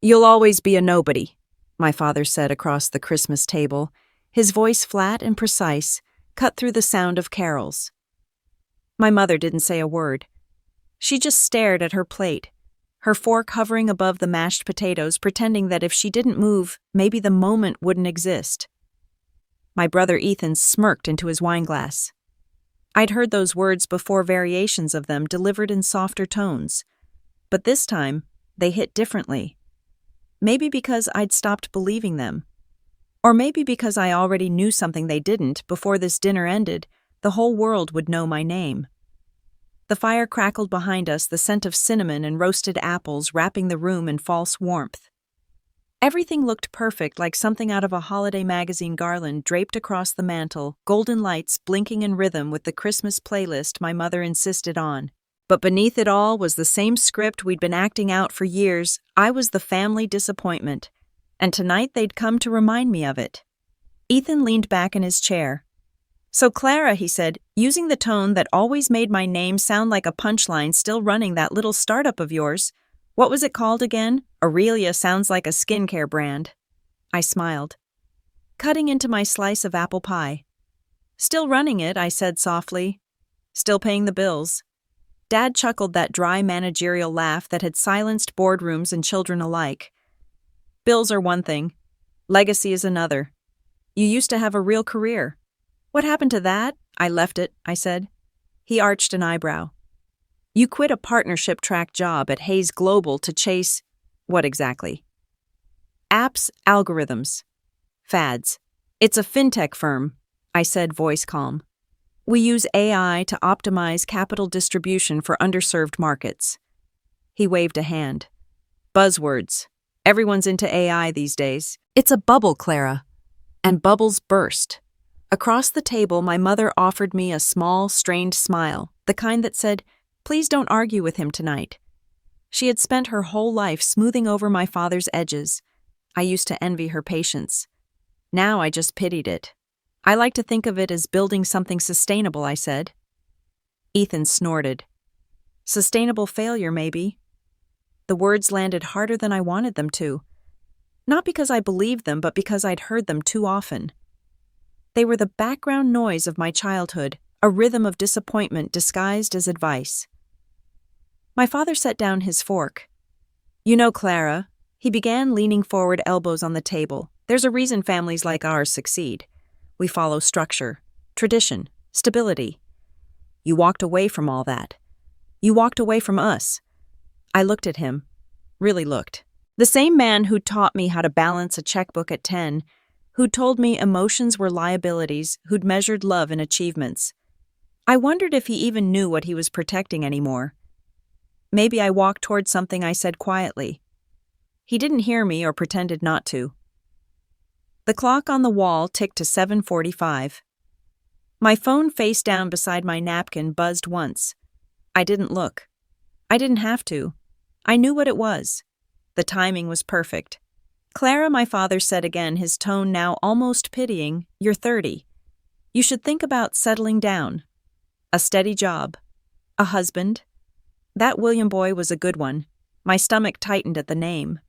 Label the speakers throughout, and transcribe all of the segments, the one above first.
Speaker 1: "You'll always be a nobody," my father said across the Christmas table, his voice flat and precise, cut through the sound of carols. My mother didn't say a word. She just stared at her plate, her fork hovering above the mashed potatoes, pretending that if she didn't move, maybe the moment wouldn't exist. My brother Ethan smirked into his wineglass. I'd heard those words before, variations of them delivered in softer tones. But this time, they hit differently. Maybe because I'd stopped believing them. Or maybe because I already knew something they didn't. Before this dinner ended, the whole world would know my name. The fire crackled behind us, the scent of cinnamon and roasted apples wrapping the room in false warmth. Everything looked perfect, like something out of a holiday magazine garland draped across the mantel, golden lights blinking in rhythm with the Christmas playlist my mother insisted on. But beneath it all was the same script we'd been acting out for years. I was the family disappointment, and tonight they'd come to remind me of it. Ethan leaned back in his chair. "So Clara," he said, using the tone that always made my name sound like a punchline, "still running that little startup of yours. What was it called again? Aurelia sounds like a skincare brand." I smiled, cutting into my slice of apple pie. "Still running it," I said softly. "Still paying the bills." Dad chuckled, that dry managerial laugh that had silenced boardrooms and children alike. "Bills are one thing. Legacy is another. You used to have a real career." "What happened to that?" "I left it," I said. He arched an eyebrow. "You quit a partnership track job at Hayes Global to chase—" "What exactly?" "Apps, algorithms, fads. It's a fintech firm," I said, voice calm. "We use AI to optimize capital distribution for underserved markets." He waved a hand. "Buzzwords. Everyone's into AI these days. It's a bubble, Clara." And bubbles burst. Across the table, my mother offered me a small, strained smile, the kind that said, "Please don't argue with him tonight." She had spent her whole life smoothing over my father's edges. I used to envy her patience. Now I just pitied it. "I like to think of it as building something sustainable," I said. Ethan snorted. "Sustainable failure, maybe." The words landed harder than I wanted them to. Not because I believed them, but because I'd heard them too often. They were the background noise of my childhood, a rhythm of disappointment disguised as advice. My father set down his fork. "You know, Clara," he began, leaning forward, elbows on the table, "there's a reason families like ours succeed. We follow structure, tradition, stability. You walked away from all that. You walked away from us." I looked at him, really looked. The same man who'd taught me how to balance a checkbook at 10, who'd told me emotions were liabilities, who'd measured love in achievements. I wondered if he even knew what he was protecting anymore. Maybe I walked toward something, I said quietly. He didn't hear me or pretended not to. The clock on the wall ticked to 7:45. My phone face down beside my napkin buzzed once. I didn't look. I didn't have to. I knew what it was. The timing was perfect. "Clara," my father said again, his tone now almost pitying, "you're 30. You should think about settling down. A steady job. A husband." That William boy was a good one. My stomach tightened at the name.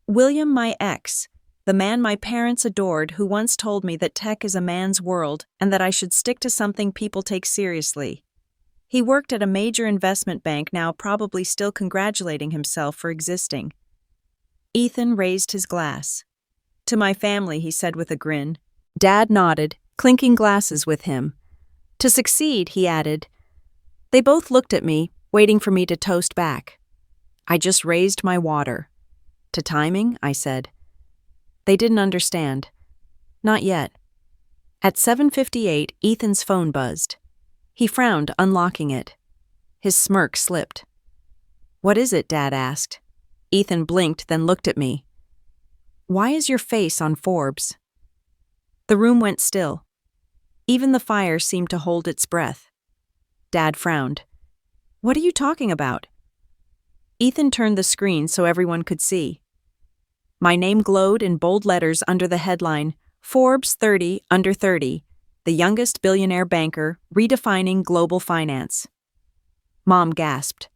Speaker 1: William, my ex, the man my parents adored, who once told me that tech is a man's world and that I should stick to something people take seriously. He worked at a major investment bank, now probably still congratulating himself for existing. Ethan raised his glass. "To my family," he said with a grin. Dad nodded, clinking glasses with him. "To succeed," he added. They both looked at me, waiting for me to toast back. I just raised my water. "To timing," I said. They didn't understand. Not yet. At 7:58, Ethan's phone buzzed. He frowned, unlocking it. His smirk slipped. "What is it?" Dad asked. Ethan blinked, then looked at me. "Why is your face on Forbes?" The room went still. Even the fire seemed to hold its breath. Dad frowned. "What are you talking about?" Ethan turned the screen so everyone could see. My name glowed in bold letters under the headline, "Forbes 30 Under 30, the youngest billionaire banker, redefining global finance." Mom gasped.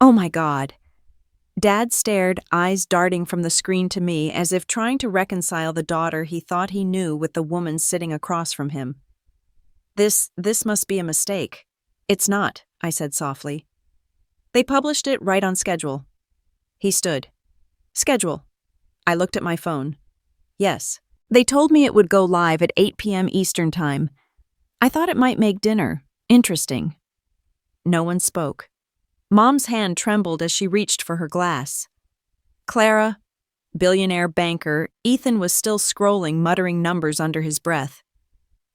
Speaker 1: "Oh my God." Dad stared, eyes darting from the screen to me as if trying to reconcile the daughter he thought he knew with the woman sitting across from him. This must be a mistake. It's not, I said softly. They published it right on schedule. He stood. Schedule. I looked at my phone. Yes. They told me it would go live at 8 p.m. Eastern Time. I thought it might make dinner interesting. No one spoke. Mom's hand trembled as she reached for her glass. Clara, billionaire banker, Ethan was still scrolling, muttering numbers under his breath.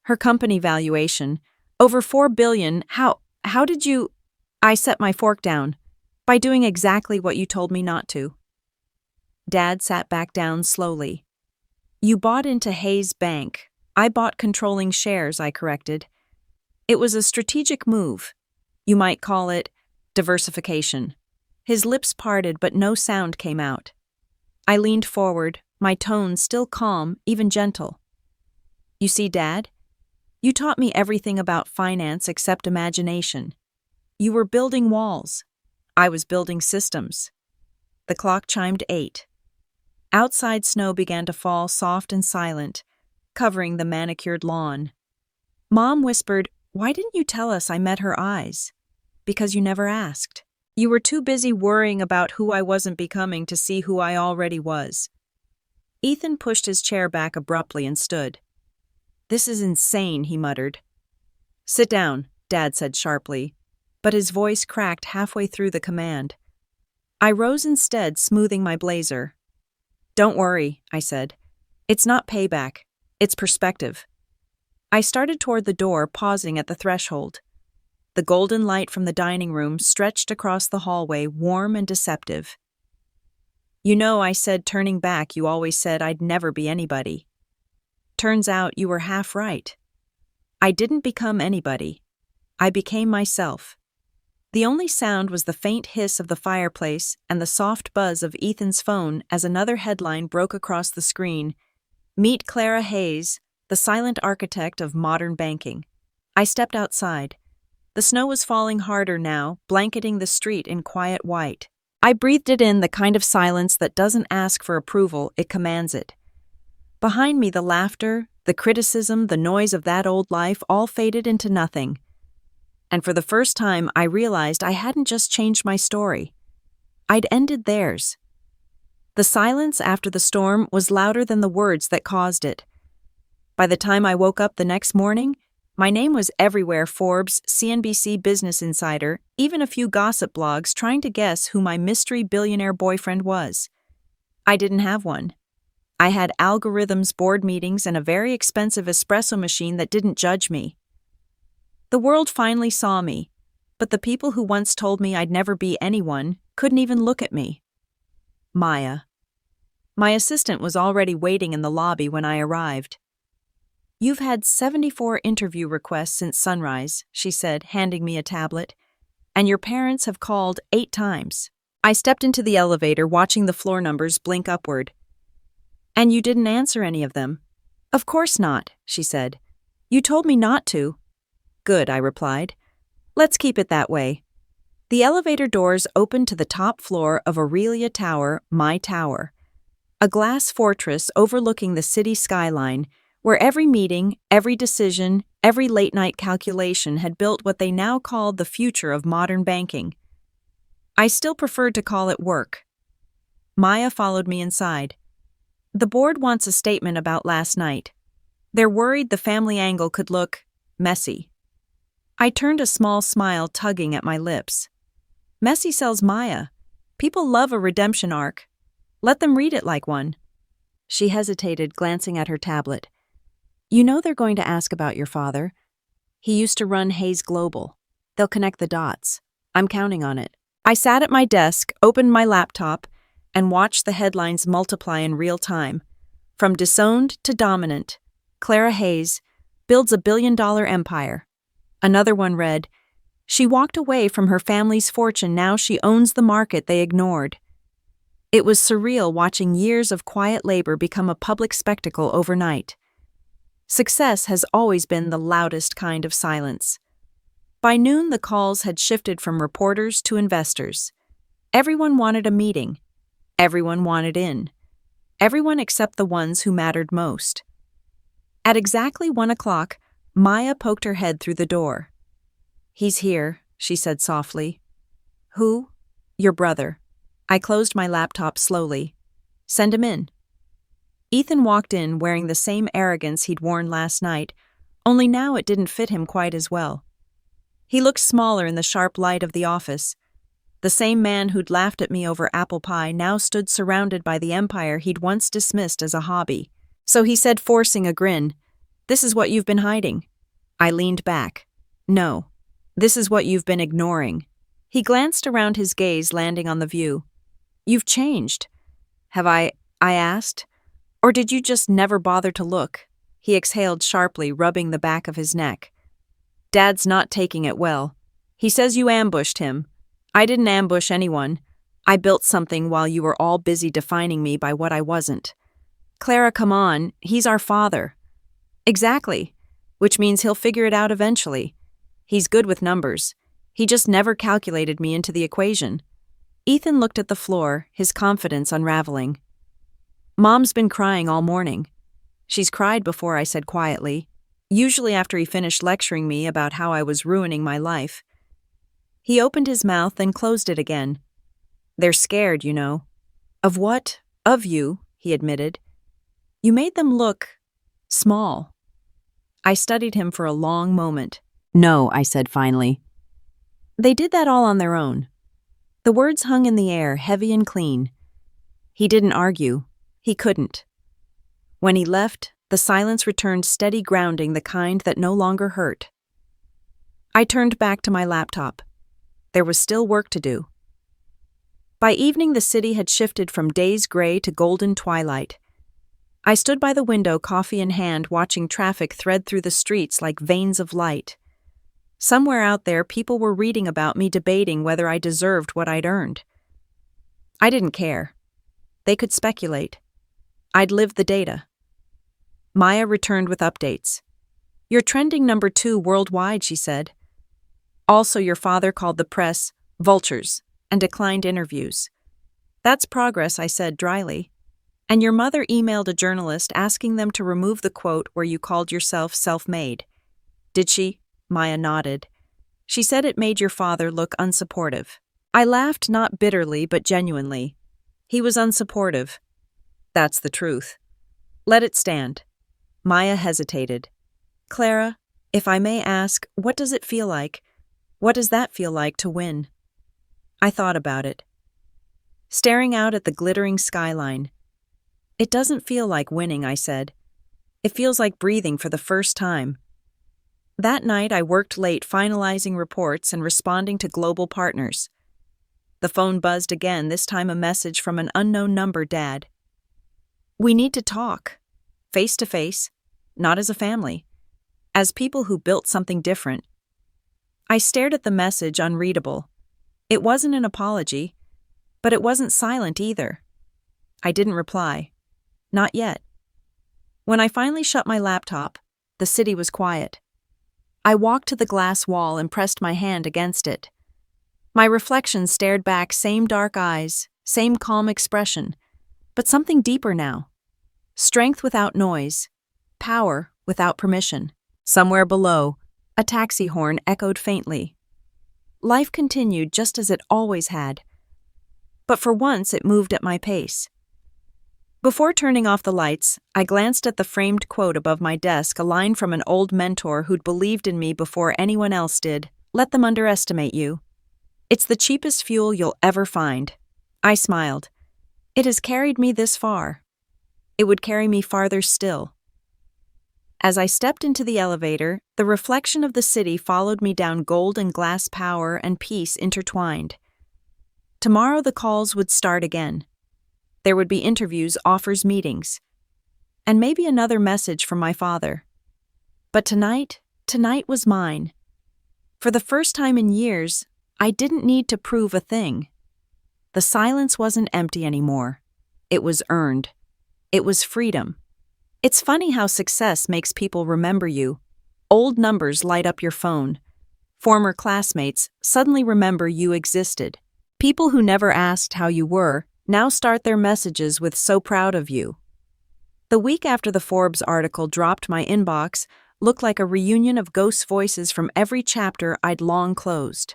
Speaker 1: Her company valuation, over $4 billion. How did you... I set my fork down. By doing exactly what you told me not to. Dad sat back down slowly. You bought into Hayes Bank. I bought controlling shares, I corrected. It was a strategic move. You might call it diversification. His lips parted, but no sound came out. I leaned forward, my tone still calm, even gentle. You see, Dad? You taught me everything about finance except imagination. You were building walls. I was building systems. The clock chimed 8. Outside snow began to fall soft and silent, covering the manicured lawn. Mom whispered, "Why didn't you tell us I met her eyes?" Because you never asked. You were too busy worrying about who I wasn't becoming to see who I already was. Ethan pushed his chair back abruptly and stood. This is insane, he muttered. Sit down, Dad said sharply, but his voice cracked halfway through the command. I rose instead, smoothing my blazer. Don't worry, I said. It's not payback. It's perspective. I started toward the door, pausing at the threshold. The golden light from the dining room stretched across the hallway, warm and deceptive. You know, I said, turning back, you always said I'd never be anybody. Turns out you were half right. I didn't become anybody. I became myself. The only sound was the faint hiss of the fireplace and the soft buzz of Ethan's phone as another headline broke across the screen. Meet Clara Hayes, the silent architect of modern banking. I stepped outside. The snow was falling harder now, blanketing the street in quiet white. I breathed it in, the kind of silence that doesn't ask for approval, it commands it. Behind me, the laughter, the criticism, the noise of that old life all faded into nothing. And for the first time, I realized I hadn't just changed my story. I'd ended theirs. The silence after the storm was louder than the words that caused it. By the time I woke up the next morning, my name was everywhere: Forbes, CNBC, Business Insider, even a few gossip blogs trying to guess who my mystery billionaire boyfriend was. I didn't have one. I had algorithms, board meetings, and a very expensive espresso machine that didn't judge me. The world finally saw me, but the people who once told me I'd never be anyone couldn't even look at me. Maya. My assistant was already waiting in the lobby when I arrived. You've had 74 interview requests since sunrise, she said, handing me a tablet, and your parents have called 8 times. I stepped into the elevator, watching the floor numbers blink upward. And you didn't answer any of them? Of course not, she said. You told me not to. Good, I replied. Let's keep it that way. The elevator doors opened to the top floor of Aurelia Tower, my tower, a glass fortress overlooking the city skyline, where every meeting, every decision, every late-night calculation had built what they now called the future of modern banking. I still preferred to call it work. Maya followed me inside. The board wants a statement about last night. They're worried the family angle could look messy. I turned, a small smile tugging at my lips. Messy sells Maya. People love a redemption arc. Let them read it like one. She hesitated, glancing at her tablet. You know they're going to ask about your father. He used to run Hayes Global. They'll connect the dots. I'm counting on it. I sat at my desk, opened my laptop, and watched the headlines multiply in real time. From disowned to dominant, Clara Hayes builds a billion-dollar empire. Another one read, she walked away from her family's fortune, now she owns the market they ignored. It was surreal watching years of quiet labor become a public spectacle overnight. Success has always been the loudest kind of silence. By noon, the calls had shifted from reporters to investors. Everyone wanted a meeting. Everyone wanted in. Everyone except the ones who mattered most. At exactly 1 o'clock, Maya poked her head through the door. "He's here," she said softly. "Who?" "Your brother." I closed my laptop slowly. "Send him in." Ethan walked in wearing the same arrogance he'd worn last night, only now it didn't fit him quite as well. He looked smaller in the sharp light of the office. The same man who'd laughed at me over apple pie now stood surrounded by the empire he'd once dismissed as a hobby. So he said, forcing a grin, "This is what you've been hiding." I leaned back. "No, this is what you've been ignoring." He glanced around, his gaze landing on the view. "You've changed." "Have I asked? Or did you just never bother to look?" He exhaled sharply, rubbing the back of his neck. "Dad's not taking it well. He says you ambushed him. I didn't ambush anyone. I built something while you were all busy defining me by what I wasn't." "Clara, come on. He's our father." "Exactly. Which means he'll figure it out eventually. He's good with numbers. He just never calculated me into the equation." Ethan looked at the floor, his confidence unraveling. "Mom's been crying all morning." "She's cried before," I said quietly, usually after he finished lecturing me about how I was ruining my life. He opened his mouth and closed it again. "They're scared, you know." "Of what?" "Of you," he admitted. "You made them look small." I studied him for a long moment. "No," I said finally. "They did that all on their own." The words hung in the air, heavy and clean. He didn't argue. He couldn't. When he left, the silence returned, steady grounding, the kind that no longer hurt. I turned back to my laptop. There was still work to do. By evening, the city had shifted from days gray to golden twilight. I stood by the window, coffee in hand, watching traffic thread through the streets like veins of light. Somewhere out there, people were reading about me, debating whether I deserved what I'd earned. I didn't care. They could speculate. I'd lived the data. Maya returned with updates. "You're trending #2 worldwide," she said. "Also, your father called the press vultures and declined interviews." "That's progress," I said dryly. "And your mother emailed a journalist asking them to remove the quote where you called yourself self-made." "Did she?" Maya nodded. "She said it made your father look unsupportive." I laughed, not bitterly but genuinely. He was unsupportive. That's the truth. Let it stand. Maya hesitated. "Clara, if I may ask, what does it feel like? What does that feel like to win?" I thought about it. Staring out at the glittering skyline. "It doesn't feel like winning," I said. "It feels like breathing for the first time." That night, I worked late, finalizing reports and responding to global partners. The phone buzzed again, this time a message from an unknown number. "Dad. We need to talk. Face to face, not as a family. As people who built something different." I stared at the message, unreadable. It wasn't an apology, but it wasn't silent either. I didn't reply. Not yet. When I finally shut my laptop, the city was quiet. I walked to the glass wall and pressed my hand against it. My reflection stared back, same dark eyes, same calm expression, but something deeper now. Strength without noise, power without permission. Somewhere below, a taxi horn echoed faintly. Life continued just as it always had. But for once it moved at my pace. Before turning off the lights, I glanced at the framed quote above my desk, a line from an old mentor who'd believed in me before anyone else did. "Let them underestimate you. It's the cheapest fuel you'll ever find." I smiled. It has carried me this far. It would carry me farther still. As I stepped into the elevator, the reflection of the city followed me down, gold and glass, power and peace intertwined. Tomorrow the calls would start again. There would be interviews, offers, meetings, and maybe another message from my father. But tonight was mine. For the first time in years, I didn't need to prove a thing. The silence wasn't empty anymore. It was earned. It was freedom. It's funny how success makes people remember you. Old numbers light up your phone. Former classmates suddenly remember you existed. People who never asked how you were now start their messages with "so proud of you." The week after the Forbes article dropped, my inbox looked like a reunion of ghost voices from every chapter I'd long closed.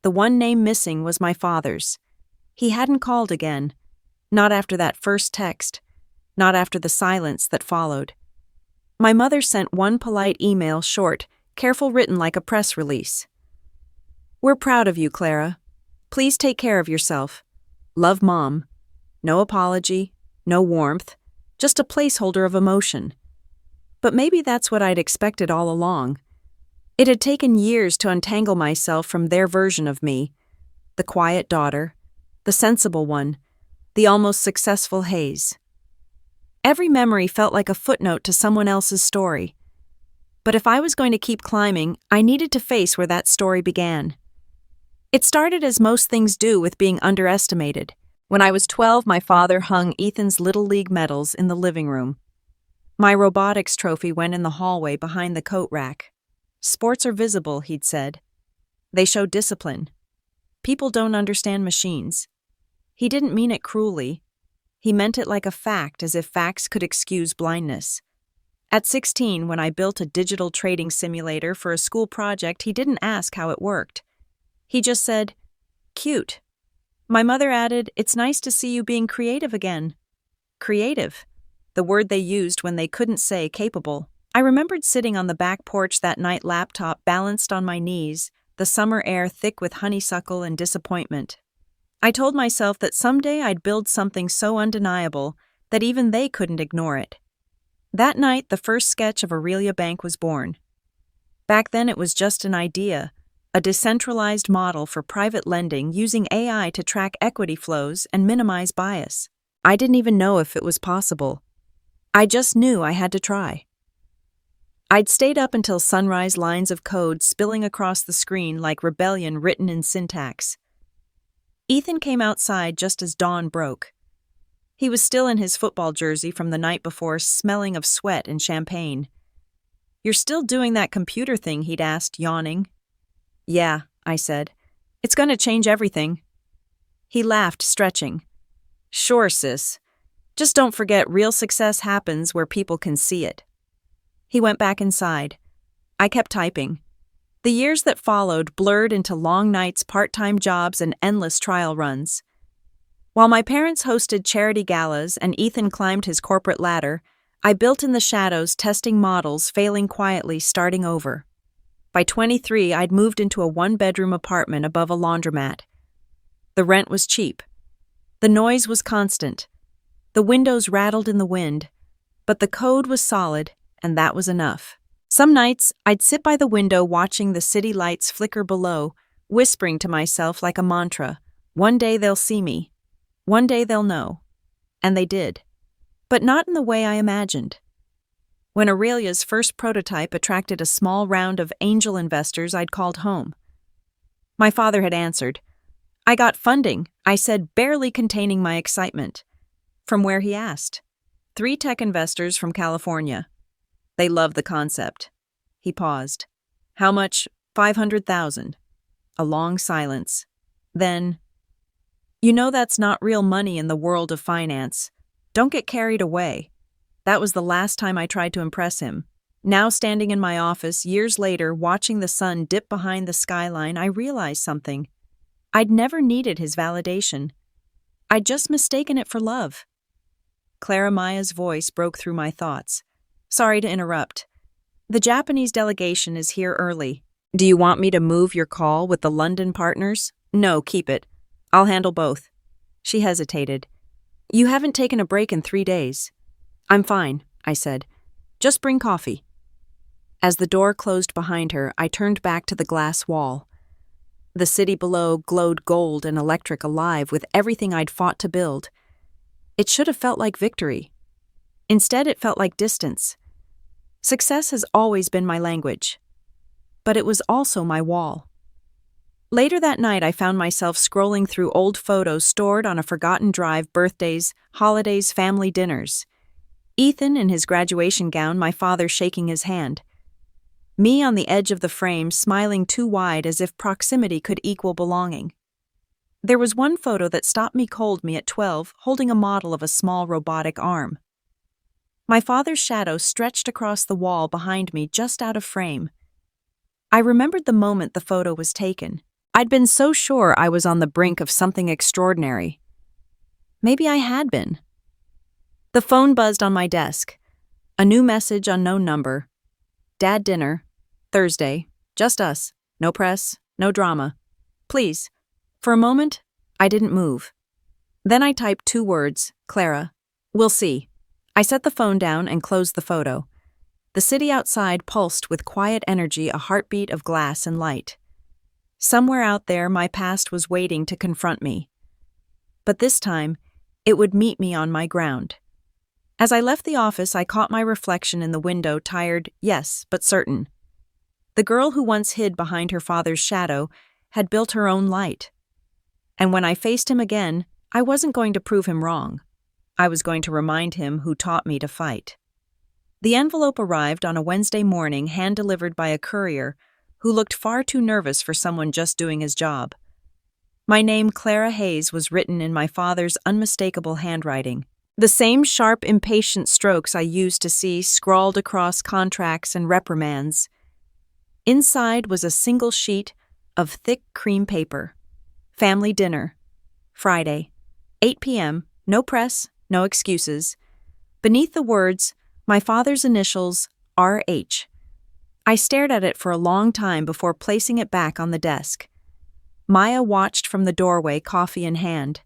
Speaker 1: The one name missing was my father's. He hadn't called again. Not after that first text. Not after the silence that followed. My mother sent one polite email, short, careful, written like a press release. "We're proud of you, Clara. Please take care of yourself. Love, Mom." No apology, no warmth, just a placeholder of emotion. But maybe that's what I'd expected all along. It had taken years to untangle myself from their version of me, the quiet daughter, the sensible one, the almost successful Hayes. Every memory felt like a footnote to someone else's story. But if I was going to keep climbing, I needed to face where that story began. It started as most things do, with being underestimated. When I was 12, my father hung Ethan's Little League medals in the living room. My robotics trophy went in the hallway behind the coat rack. "Sports are visible," he'd said. "They show discipline. People don't understand machines." He didn't mean it cruelly. He meant it like a fact, as if facts could excuse blindness. At 16, when I built a digital trading simulator for a school project, he didn't ask how it worked. He just said, "Cute." My mother added, "It's nice to see you being creative again." Creative, the word they used when they couldn't say capable. I remembered sitting on the back porch that night, laptop balanced on my knees, the summer air thick with honeysuckle and disappointment. I told myself that someday I'd build something so undeniable that even they couldn't ignore it. That night, the first sketch of Aurelia Bank was born. Back then, it was just an idea, a decentralized model for private lending using AI to track equity flows and minimize bias. I didn't even know if it was possible. I just knew I had to try. I'd stayed up until sunrise, lines of code spilling across the screen like rebellion written in syntax. Ethan came outside just as dawn broke. He was still in his football jersey from the night before, smelling of sweat and champagne. "You're still doing that computer thing?" he'd asked, yawning. "Yeah," I said. "It's going to change everything." He laughed, stretching. "Sure, sis. Just don't forget, real success happens where people can see it." He went back inside. I kept typing. The years that followed blurred into long nights, part-time jobs, and endless trial runs. While my parents hosted charity galas and Ethan climbed his corporate ladder, I built in the shadows, testing models, failing quietly, starting over. By 23, I'd moved into a one-bedroom apartment above a laundromat. The rent was cheap. The noise was constant. The windows rattled in the wind. But the code was solid, and that was enough. Some nights, I'd sit by the window watching the city lights flicker below, whispering to myself like a mantra, "One day they'll see me. One day they'll know." And they did. But not in the way I imagined. When Aurelia's first prototype attracted a small round of angel investors, I'd called home. My father had answered. "I got funding," I said, barely containing my excitement. "From where?" he asked. "3 tech investors from California. They love the concept." He paused. "How much?" "500,000. A long silence. Then, "You know that's not real money in the world of finance. Don't get carried away." That was the last time I tried to impress him. Now, standing in my office, years later, watching the sun dip behind the skyline, I realized something. I'd never needed his validation. I'd just mistaken it for love. Clara Maya's voice broke through my thoughts. "Sorry to interrupt. The Japanese delegation is here early. Do you want me to move your call with the London partners?" "No, keep it. I'll handle both." She hesitated. "You haven't taken a break in 3 days." "I'm fine," I said. "Just bring coffee." As the door closed behind her, I turned back to the glass wall. The city below glowed gold and electric, alive with everything I'd fought to build. It should have felt like victory. Instead, it felt like distance. Success has always been my language. But it was also my wall. Later that night, I found myself scrolling through old photos stored on a forgotten drive, birthdays, holidays, family dinners. Ethan in his graduation gown, my father shaking his hand. Me on the edge of the frame, smiling too wide as if proximity could equal belonging. There was one photo that stopped me cold at 12, holding a model of a small robotic arm. My father's shadow stretched across the wall behind me just out of frame. I remembered the moment the photo was taken. I'd been so sure I was on the brink of something extraordinary. Maybe I had been. The phone buzzed on my desk. A new message, unknown number. Dad, dinner. Thursday. Just us. No press. No drama. Please. For a moment, I didn't move. Then I typed 2 words, Clara. We'll see. I set the phone down and closed the photo. The city outside pulsed with quiet energy, a heartbeat of glass and light. Somewhere out there, my past was waiting to confront me. But this time, it would meet me on my ground. As I left the office, I caught my reflection in the window, tired, yes, but certain. The girl who once hid behind her father's shadow had built her own light. And when I faced him again, I wasn't going to prove him wrong. I was going to remind him who taught me to fight. The envelope arrived on a Wednesday morning, hand-delivered by a courier who looked far too nervous for someone just doing his job. My name, Clara Hayes, was written in my father's unmistakable handwriting. The same sharp, impatient strokes I used to see scrawled across contracts and reprimands. Inside was a single sheet of thick cream paper. Family dinner. Friday. 8 p.m. No press, no excuses. Beneath the words, my father's initials, R.H. I stared at it for a long time before placing it back on the desk. Maya watched from the doorway, coffee in hand.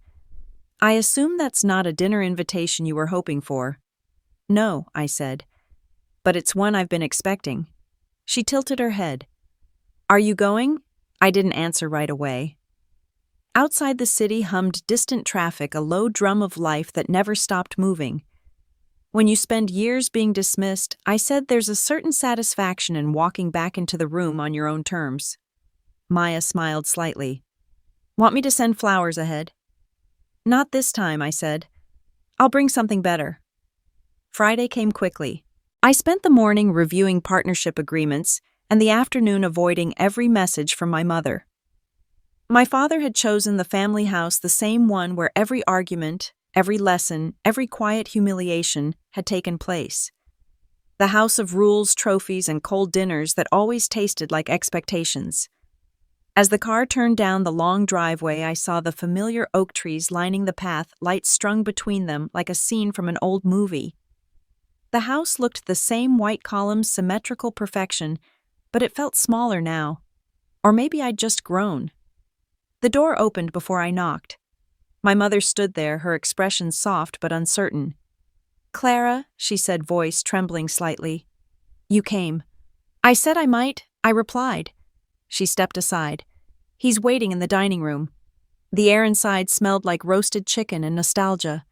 Speaker 1: I assume that's not a dinner invitation you were hoping for. No, I said. But it's one I've been expecting. She tilted her head. Are you going? I didn't answer right away. Outside the city hummed distant traffic, a low drum of life that never stopped moving. When you spend years being dismissed, I said there's a certain satisfaction in walking back into the room on your own terms. Maya smiled slightly. Want me to send flowers ahead? Not this time, I said. I'll bring something better. Friday came quickly. I spent the morning reviewing partnership agreements and the afternoon avoiding every message from my mother. My father had chosen the family house, the same one where every argument, every lesson, every quiet humiliation had taken place. The house of rules, trophies, and cold dinners that always tasted like expectations. As the car turned down the long driveway, I saw the familiar oak trees lining the path, lights strung between them like a scene from an old movie. The house looked the same, white columns, symmetrical perfection, but it felt smaller now. Or maybe I'd just grown. The door opened before I knocked. My mother stood there, her expression soft but uncertain. Clara, she said, voice trembling slightly. You came. I said I might, I replied. She stepped aside. He's waiting in the dining room. The air inside smelled like roasted chicken and nostalgia.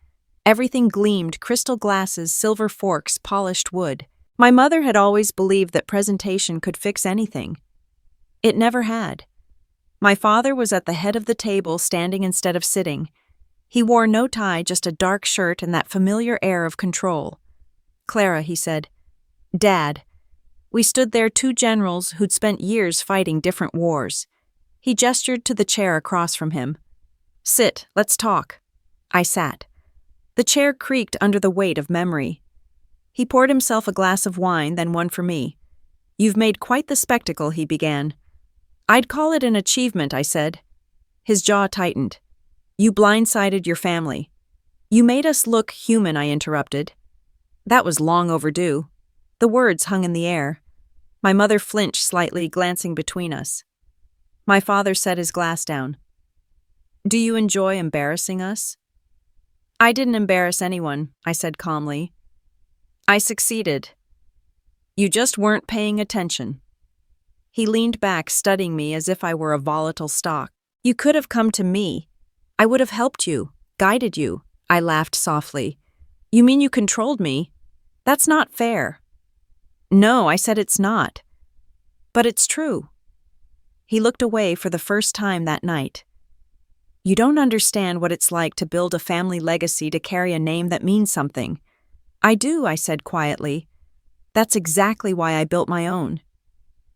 Speaker 1: Everything gleamed, crystal glasses, silver forks, polished wood. My mother had always believed that presentation could fix anything. It never had. My father was at the head of the table, standing instead of sitting. He wore no tie, just a dark shirt and that familiar air of control. Clara, he said. Dad. We stood there, 2 generals who'd spent years fighting different wars. He gestured to the chair across from him. Sit, let's talk. I sat. The chair creaked under the weight of memory. He poured himself a glass of wine, then one for me. You've made quite the spectacle, he began. I'd call it an achievement, I said. His jaw tightened. You blindsided your family. You made us look human, I interrupted. That was long overdue. The words hung in the air. My mother flinched slightly, glancing between us. My father set his glass down. Do you enjoy embarrassing us? I didn't embarrass anyone, I said calmly. I succeeded. You just weren't paying attention. He leaned back, studying me as if I were a volatile stock. You could have come to me. I would have helped you, guided you. I laughed softly. You mean you controlled me? That's not fair. No, I said it's not. But it's true. He looked away for the first time that night. You don't understand what it's like to build a family legacy, to carry a name that means something. I do, I said quietly. That's exactly why I built my own.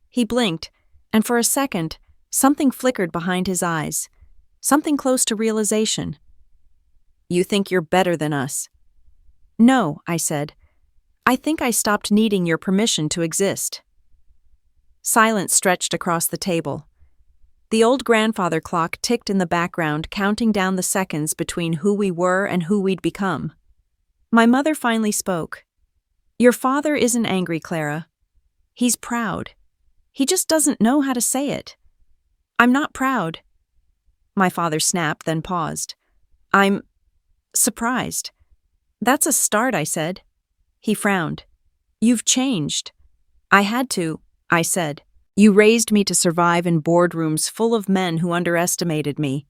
Speaker 1: He blinked, and for a second, something flickered behind his eyes. something close to realization. You think you're better than us. No, I said. I think I stopped needing your permission to exist. Silence stretched across the table. The old grandfather clock ticked in the background, counting down the seconds between who we were and who we'd become. My mother finally spoke. Your father isn't angry, Clara. He's proud. He just doesn't know how to say it. I'm not proud. My father snapped, then paused. I'm surprised. That's a start, I said. He frowned. You've changed. I had to, I said. You raised me to survive in boardrooms full of men who underestimated me.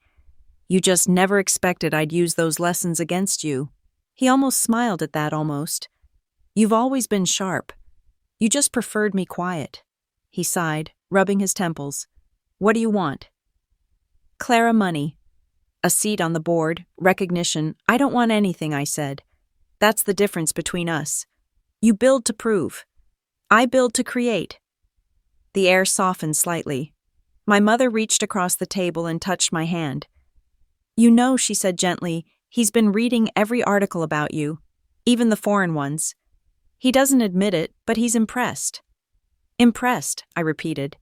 Speaker 1: You just never expected I'd use those lessons against you. He almost smiled at that, almost. You've always been sharp. You just preferred me quiet. He sighed, rubbing his temples. What do you want? Clara, money. A seat on the board, recognition. I don't want anything, I said. That's the difference between us. You build to prove. I build to create. The air softened slightly. My mother reached across the table and touched my hand. You know, she said gently, he's been reading every article about you, even the foreign ones. He doesn't admit it, but he's impressed. Impressed, I repeated.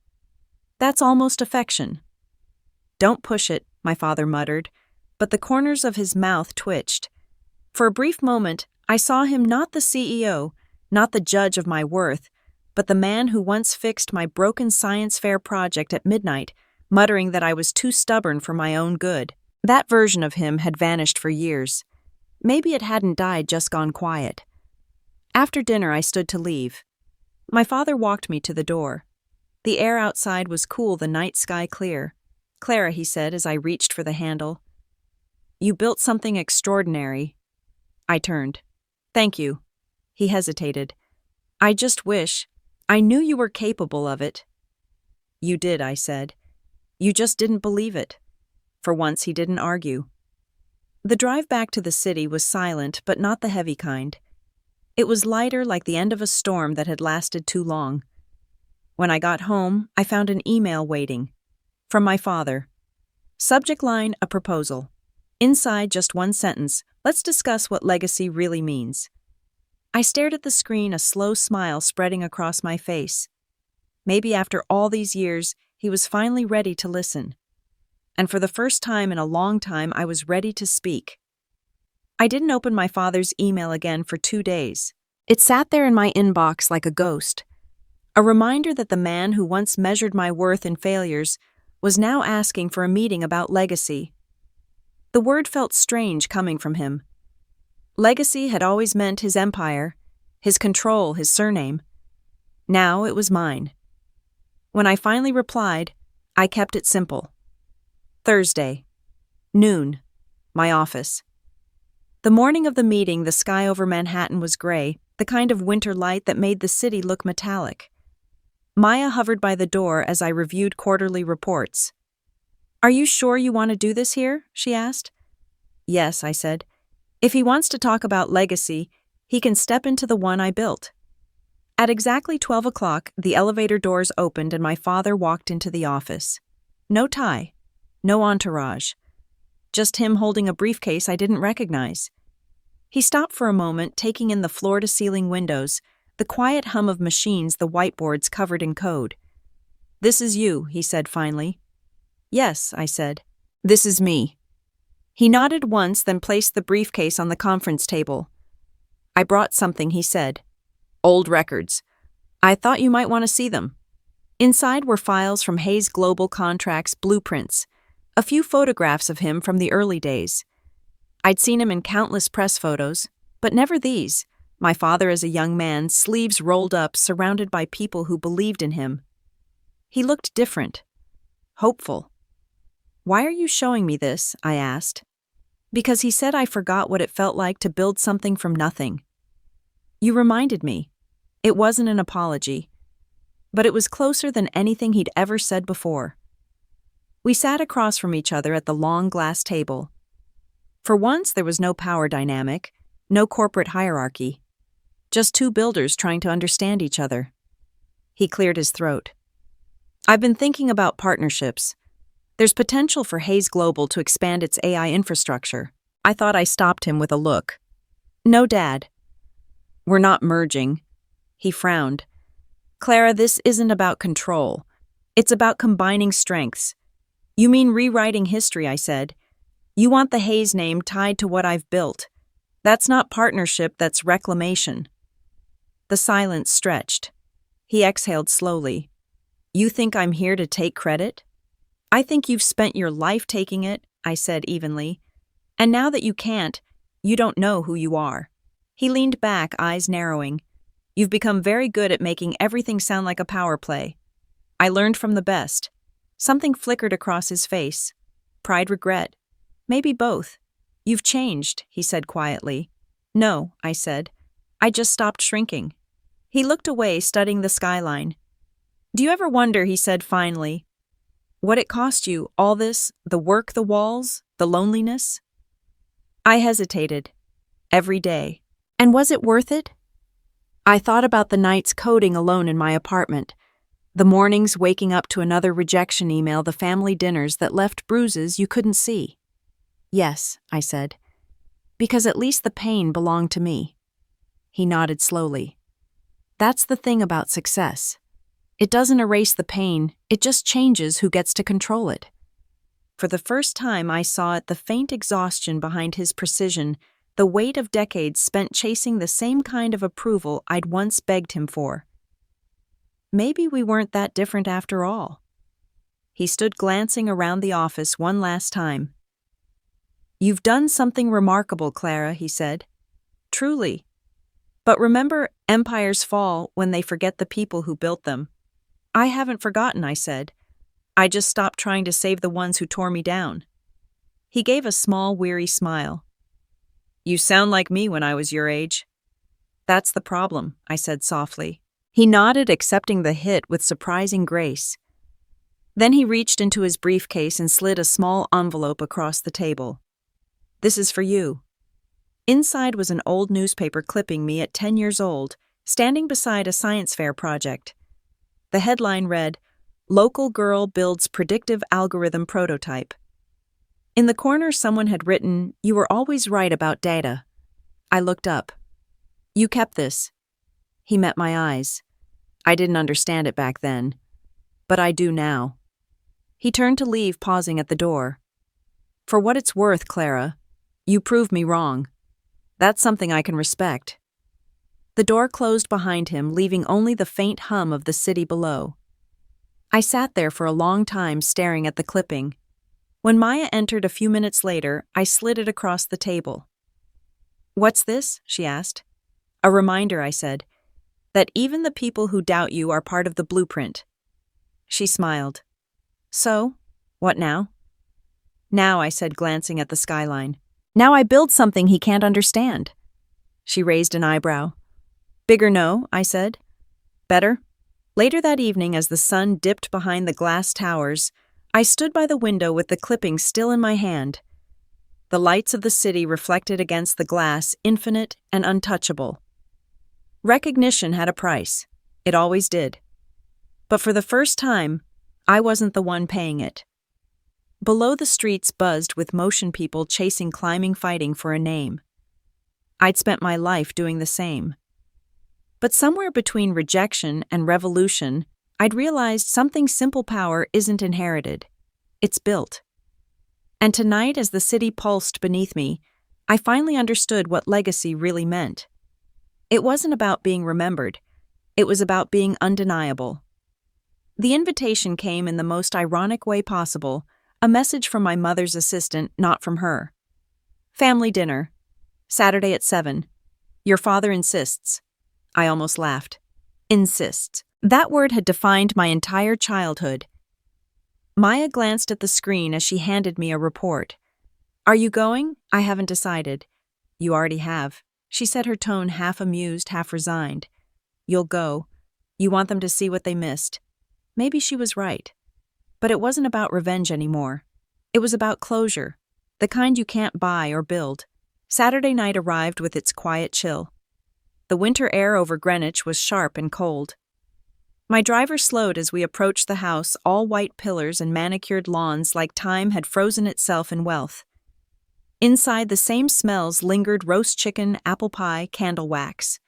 Speaker 1: That's almost affection. Don't push it, my father muttered, but the corners of his mouth twitched. For a brief moment, I saw him not the CEO, not the judge of my worth, but the man who once fixed my broken science fair project at midnight, muttering that I was too stubborn for my own good. That version of him had vanished for years. Maybe it hadn't died, just gone quiet. After dinner, I stood to leave. My father walked me to the door. The air outside was cool, the night sky clear. Clara, he said as I reached for the handle. You built something extraordinary. I turned. Thank you. He hesitated. I just wish. I knew you were capable of it. You did, I said. You just didn't believe it. For once, he didn't argue. The drive back to the city was silent, but not the heavy kind. It was lighter, like the end of a storm that had lasted too long. When I got home, I found an email waiting. From my father. Subject line, a proposal. Inside, just one sentence. Let's discuss what legacy really means. I stared at the screen, a slow smile spreading across my face. Maybe after all these years, he was finally ready to listen. And for the first time in a long time, I was ready to speak. I didn't open my father's email again for 2 days. It sat there in my inbox like a ghost. A reminder that the man who once measured my worth in failures was now asking for a meeting about legacy. The word felt strange coming from him. Legacy had always meant his empire, his control, his surname. Now it was mine. When I finally replied, I kept it simple. Thursday, noon, my office. The morning of the meeting, the sky over Manhattan was gray, the kind of winter light that made the city look metallic. Maya hovered by the door as I reviewed quarterly reports. Are you sure you want to do this here? She asked. Yes, I said. If he wants to talk about legacy, he can step into the one I built. At exactly 12 o'clock, the elevator doors opened and my father walked into the office. No tie, no entourage. Just him holding a briefcase I didn't recognize. He stopped for a moment, taking in the floor-to-ceiling windows, the quiet hum of machines, the whiteboards covered in code. This is you, he said finally. Yes, I said. This is me. He nodded once, then placed the briefcase on the conference table. I brought something, he said. Old records. I thought you might want to see them. Inside were files from Hayes Global Contracts, blueprints, a few photographs of him from the early days. I'd seen him in countless press photos, but never these. My father as a young man, sleeves rolled up, surrounded by people who believed in him. He looked different. Hopeful. Why are you showing me this? I asked. Because he said I forgot what it felt like to build something from nothing. You reminded me. It wasn't an apology, but it was closer than anything he'd ever said before. We sat across from each other at the long glass table. For once, there was no power dynamic, no corporate hierarchy. Just two builders trying to understand each other. He cleared his throat. I've been thinking about partnerships. There's potential for Hayes Global to expand its AI infrastructure. I thought I stopped him with a look. No, Dad. We're not merging. He frowned. Clara, this isn't about control. It's about combining strengths. You mean rewriting history, I said. You want the Hayes name tied to what I've built. That's not partnership, that's reclamation. The silence stretched. He exhaled slowly. You think I'm here to take credit? I think you've spent your life taking it, I said evenly. And now that you can't, you don't know who you are. He leaned back, eyes narrowing. You've become very good at making everything sound like a power play. I learned from the best. Something flickered across his face. Pride, regret. Maybe both. You've changed, he said quietly. No, I said. I just stopped shrinking. He looked away, studying the skyline. Do you ever wonder, he said finally, what it cost you, all this, the work, the walls, the loneliness? I hesitated. Every day. And was it worth it? I thought about the nights coding alone in my apartment, the mornings waking up to another rejection email, the family dinners that left bruises you couldn't see. Yes, I said, because at least the pain belonged to me. He nodded slowly. That's the thing about success. It doesn't erase the pain, it just changes who gets to control it. For the first time, I saw it, the faint exhaustion behind his precision, the weight of decades spent chasing the same kind of approval I'd once begged him for. Maybe we weren't that different after all. He stood glancing around the office one last time. You've done something remarkable, Clara, he said. Truly. But remember, empires fall when they forget the people who built them. I haven't forgotten, I said. I just stopped trying to save the ones who tore me down. He gave a small, weary smile. You sound like me when I was your age. That's the problem, I said softly. He nodded, accepting the hit with surprising grace. Then he reached into his briefcase and slid a small envelope across the table. This is for you. Inside was an old newspaper clipping me at 10 years old, standing beside a science fair project. The headline read, Local Girl Builds Predictive Algorithm Prototype. In the corner, someone had written, You were always right about data. I looked up. You kept this. He met my eyes. I didn't understand it back then, but I do now. He turned to leave, pausing at the door. For what it's worth, Clara, you proved me wrong. That's something I can respect. The door closed behind him, leaving only the faint hum of the city below. I sat there for a long time, staring at the clipping. When Maya entered a few minutes later, I slid it across the table. What's this? She asked. A reminder, I said, that even the people who doubt you are part of the blueprint. She smiled. So, what now? Now, I said, glancing at the skyline. Now I build something he can't understand. She raised an eyebrow. Bigger no, I said. Better? Later that evening, as the sun dipped behind the glass towers, I stood by the window with the clipping still in my hand. The lights of the city reflected against the glass, infinite and untouchable. Recognition had a price. It always did. But for the first time, I wasn't the one paying it. Below, the streets buzzed with motion people chasing, climbing, fighting for a name. I'd spent my life doing the same. But somewhere between rejection and revolution, I'd realized something simple power isn't inherited. It's built. And tonight, as the city pulsed beneath me, I finally understood what legacy really meant. It wasn't about being remembered. It was about being undeniable. The invitation came in the most ironic way possible, a message from my mother's assistant, not from her. Family dinner. Saturday at 7. Your father insists. I almost laughed. Insists. That word had defined my entire childhood. Maya glanced at the screen as she handed me a report. Are you going? I haven't decided. You already have. She said, her tone half amused, half resigned. You'll go. You want them to see what they missed. Maybe she was right. But it wasn't about revenge anymore. It was about closure, the kind you can't buy or build. Saturday night arrived with its quiet chill. The winter air over Greenwich was sharp and cold. My driver slowed as we approached the house, all white pillars and manicured lawns like time had frozen itself in wealth. Inside, the same smells lingered: roast chicken, apple pie, candle wax.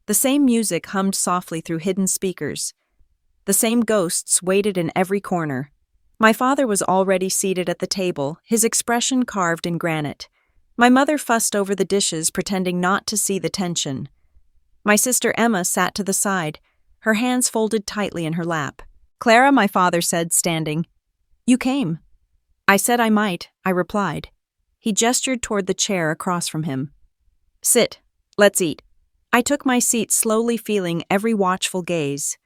Speaker 1: The same music hummed softly through hidden speakers. The same ghosts waited in every corner. My father was already seated at the table, his expression carved in granite. My mother fussed over the dishes, pretending not to see the tension. My sister Emma sat to the side, her hands folded tightly in her lap. "Clara," my father said, standing. "You came." "I said I might," I replied. He gestured toward the chair across from him. "Sit. Let's eat." I took my seat, slowly feeling every watchful gaze.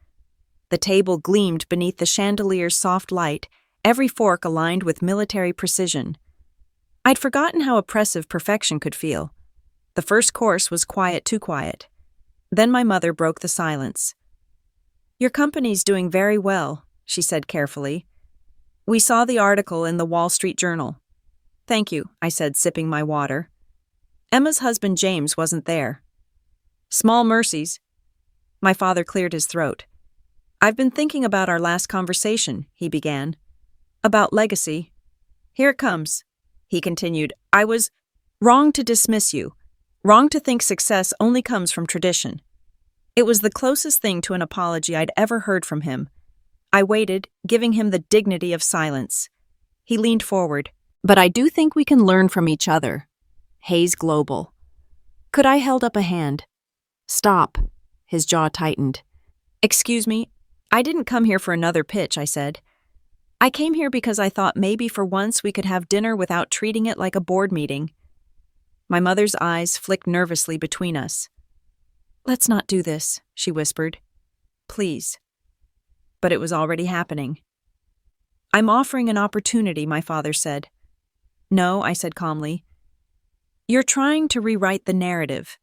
Speaker 1: The table gleamed beneath the chandelier's soft light, every fork aligned with military precision. I'd forgotten how oppressive perfection could feel. The first course was quiet, too quiet. Then my mother broke the silence. "Your company's doing very well," she said carefully. "We saw the article in the Wall Street Journal." "Thank you," I said, sipping my water. Emma's husband James wasn't there. "Small mercies." My father cleared his throat. "I've been thinking about our last conversation," he began. "About legacy. Here it comes," he continued. "I was wrong to dismiss you, wrong to think success only comes from tradition." It was the closest thing to an apology I'd ever heard from him. I waited, giving him the dignity of silence. He leaned forward. "But I do think we can learn from each other. Hayes Global." Could I held up a hand? "Stop." His jaw tightened. "Excuse me, I didn't come here for another pitch," I said. "I came here because I thought maybe for once we could have dinner without treating it like a board meeting." My mother's eyes flicked nervously between us. "Let's not do this," she whispered. "Please." But it was already happening. "I'm offering an opportunity," my father said. "No," I said calmly. "You're trying to rewrite the narrative.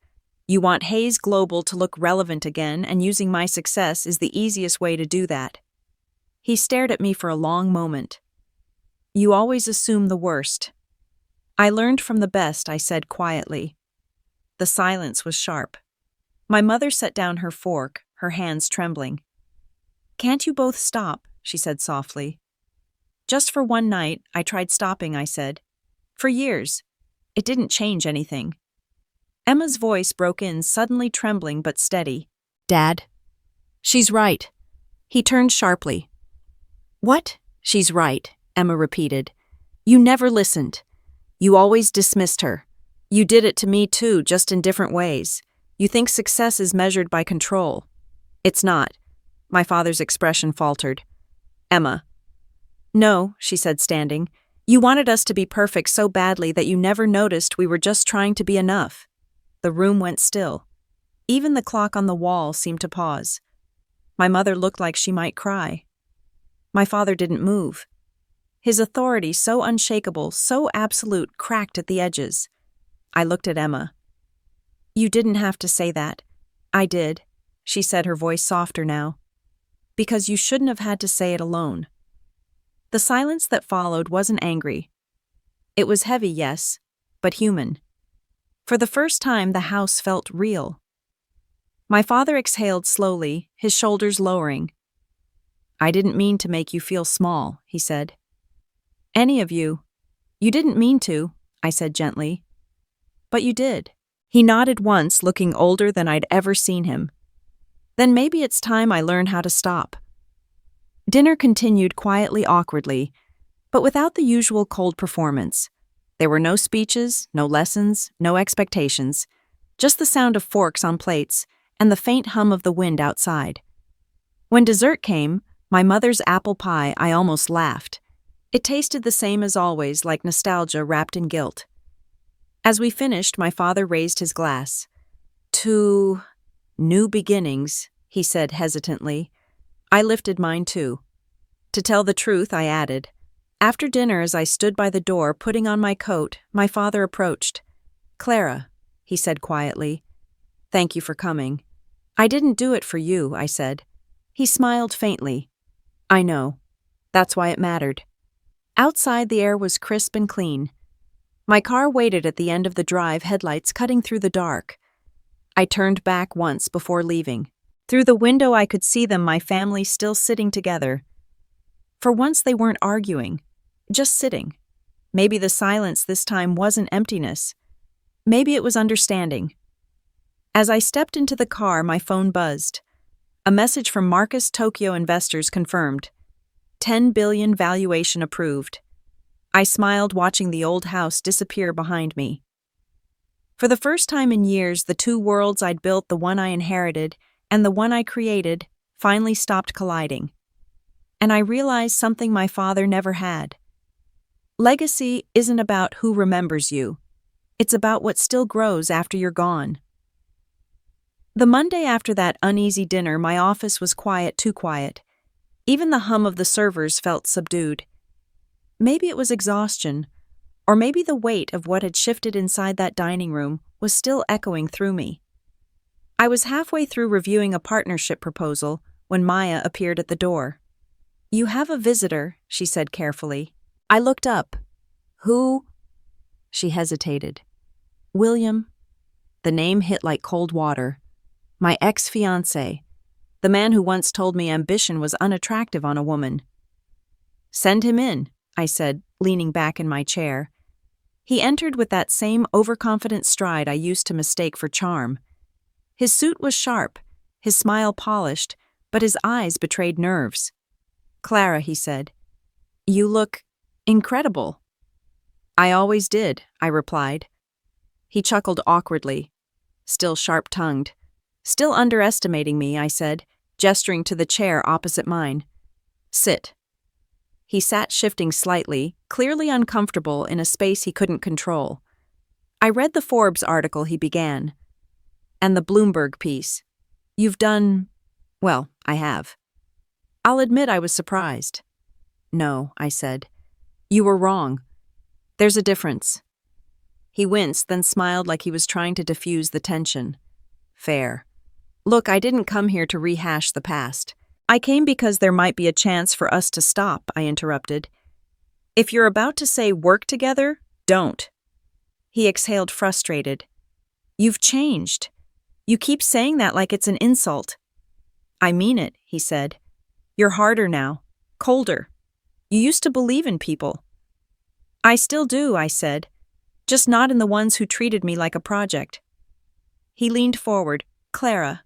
Speaker 1: You want Hayes Global to look relevant again, and using my success is the easiest way to do that." He stared at me for a long moment. "You always assume the worst." "I learned from the best," I said quietly. The silence was sharp. My mother set down her fork, her hands trembling. "Can't you both stop?" she said softly. "Just for one night, I tried stopping," I said. "For years. It didn't change anything." Emma's voice broke in, suddenly trembling but steady. "Dad." "She's right." He turned sharply. "What?" "She's right," Emma repeated. "You never listened. You always dismissed her. You did it to me too, just in different ways. You think success is measured by control. It's not." My father's expression faltered. "Emma." "No," she said, standing. "You wanted us to be perfect so badly that you never noticed we were just trying to be enough." The room went still. Even the clock on the wall seemed to pause. My mother looked like she might cry. My father didn't move. His authority, so unshakable, so absolute, cracked at the edges. I looked at Emma. "You didn't have to say that." "I did," she said, her voice softer now. "Because you shouldn't have had to say it alone." The silence that followed wasn't angry. It was heavy, yes, but human. For the first time, the house felt real. My father exhaled slowly, his shoulders lowering. "I didn't mean to make you feel small," he said. "Any of you. You didn't mean to," I said gently. "But you did." He nodded once, looking older than I'd ever seen him. "Then maybe it's time I learn how to stop." Dinner continued quietly, awkwardly, but without the usual cold performance. There were no speeches, no lessons, no expectations, just the sound of forks on plates and the faint hum of the wind outside. When dessert came, my mother's apple pie, I almost laughed. It tasted the same as always, like nostalgia wrapped in guilt. As we finished, my father raised his glass. "To new beginnings," he said hesitantly. I lifted mine too. "To tell the truth," I added. After dinner, as I stood by the door putting on my coat, my father approached. "Clara," he said quietly. "Thank you for coming." "I didn't do it for you," I said. He smiled faintly. "I know. That's why it mattered." Outside, the air was crisp and clean. My car waited at the end of the drive, headlights cutting through the dark. I turned back once before leaving. Through the window, I could see them, my family still sitting together. For once, they weren't arguing, just sitting. Maybe the silence this time wasn't emptiness. Maybe it was understanding. As I stepped into the car, my phone buzzed. A message from Marcus Tokyo Investors confirmed. 10 billion valuation approved. I smiled, watching the old house disappear behind me. For the first time in years, the two worlds I'd built, the one I inherited and the one I created, finally stopped colliding. And I realized something my father never had. Legacy isn't about who remembers you. It's about what still grows after you're gone. The Monday after that uneasy dinner, my office was quiet, too quiet. Even the hum of the servers felt subdued. Maybe it was exhaustion, or maybe the weight of what had shifted inside that dining room was still echoing through me. I was halfway through reviewing a partnership proposal when Maya appeared at the door. "You have a visitor," she said carefully. I looked up. "Who?" She hesitated. "William." The name hit like cold water. My ex-fiancé, the man who once told me ambition was unattractive on a woman. "Send him in," I said, leaning back in my chair. He entered with that same overconfident stride I used to mistake for charm. His suit was sharp, his smile polished, but his eyes betrayed nerves. "Clara," he said, "you look incredible." "I always did," I replied. He chuckled awkwardly, still sharp-tongued. "Still underestimating me," I said, gesturing to the chair opposite mine. "Sit." He sat, shifting slightly, clearly uncomfortable in a space he couldn't control. I read the Forbes article he began, and the Bloomberg piece. "You've done..." "Well, I have." I'll admit I was surprised. "No," I said. "You were wrong. There's a difference." He winced, then smiled like he was trying to diffuse the tension. "Fair. Look, I didn't come here to rehash the past. I came because there might be a chance for us to stop," I interrupted. "If you're about to say work together, don't." He exhaled, frustrated. "You've changed. You keep saying that like it's an insult." "I mean it," he said. "You're harder now, colder. You used to believe in people." "I still do," I said, "just not in the ones who treated me like a project." He leaned forward. "Clara,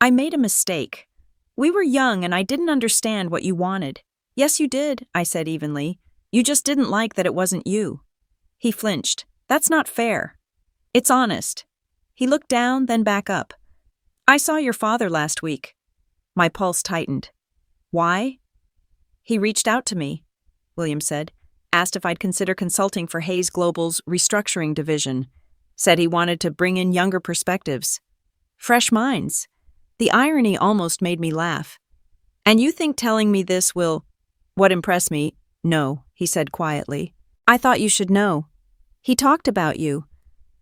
Speaker 1: I made a mistake. We were young and I didn't understand what you wanted." "Yes, you did," I said evenly. "You just didn't like that it wasn't you." He flinched. "That's not fair." "It's honest." He looked down, then back up. "I saw your father last week." My pulse tightened. "Why?" "He reached out to me," William said. "Asked if I'd consider consulting for Hayes Global's restructuring division. Said he wanted to bring in younger perspectives. Fresh minds." The irony almost made me laugh. "And you think telling me this will..." "What impressed me?" "No," he said quietly. "I thought you should know. He talked about you.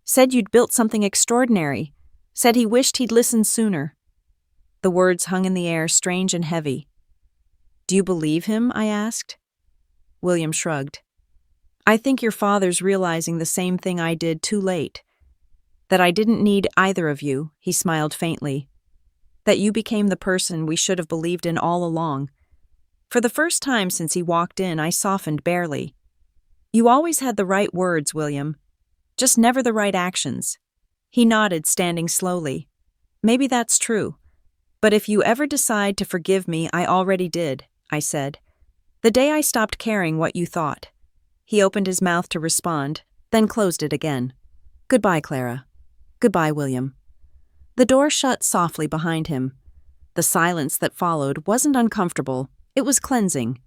Speaker 1: Said you'd built something extraordinary. Said he wished he'd listened sooner." The words hung in the air, strange and heavy. "Do you believe him?" I asked. William shrugged. "I think your father's realizing the same thing I did too late. That I didn't need either of you," he smiled faintly. "That you became the person we should have believed in all along." For the first time since he walked in, I softened barely. "You always had the right words, William. Just never the right actions." He nodded, standing slowly. "Maybe that's true. But if you ever decide to forgive me, I already did," I said. "The day I stopped caring what you thought." He opened his mouth to respond, then closed it again. "Goodbye, Clara. Goodbye, William." The door shut softly behind him. The silence that followed wasn't uncomfortable, it was cleansing.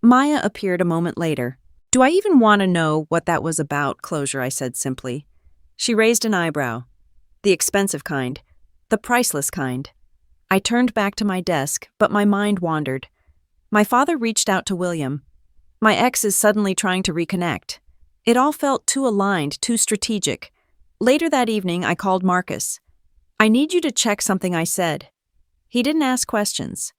Speaker 1: Maya appeared a moment later. "Do I even want to know what that was about, closure?" I said simply. She raised an eyebrow. "The expensive kind. The priceless kind." I turned back to my desk, but my mind wandered. My father reached out to William. My ex is suddenly trying to reconnect. It all felt too aligned, too strategic. Later that evening, I called Marcus. "I need you to check something," I said. He didn't ask questions.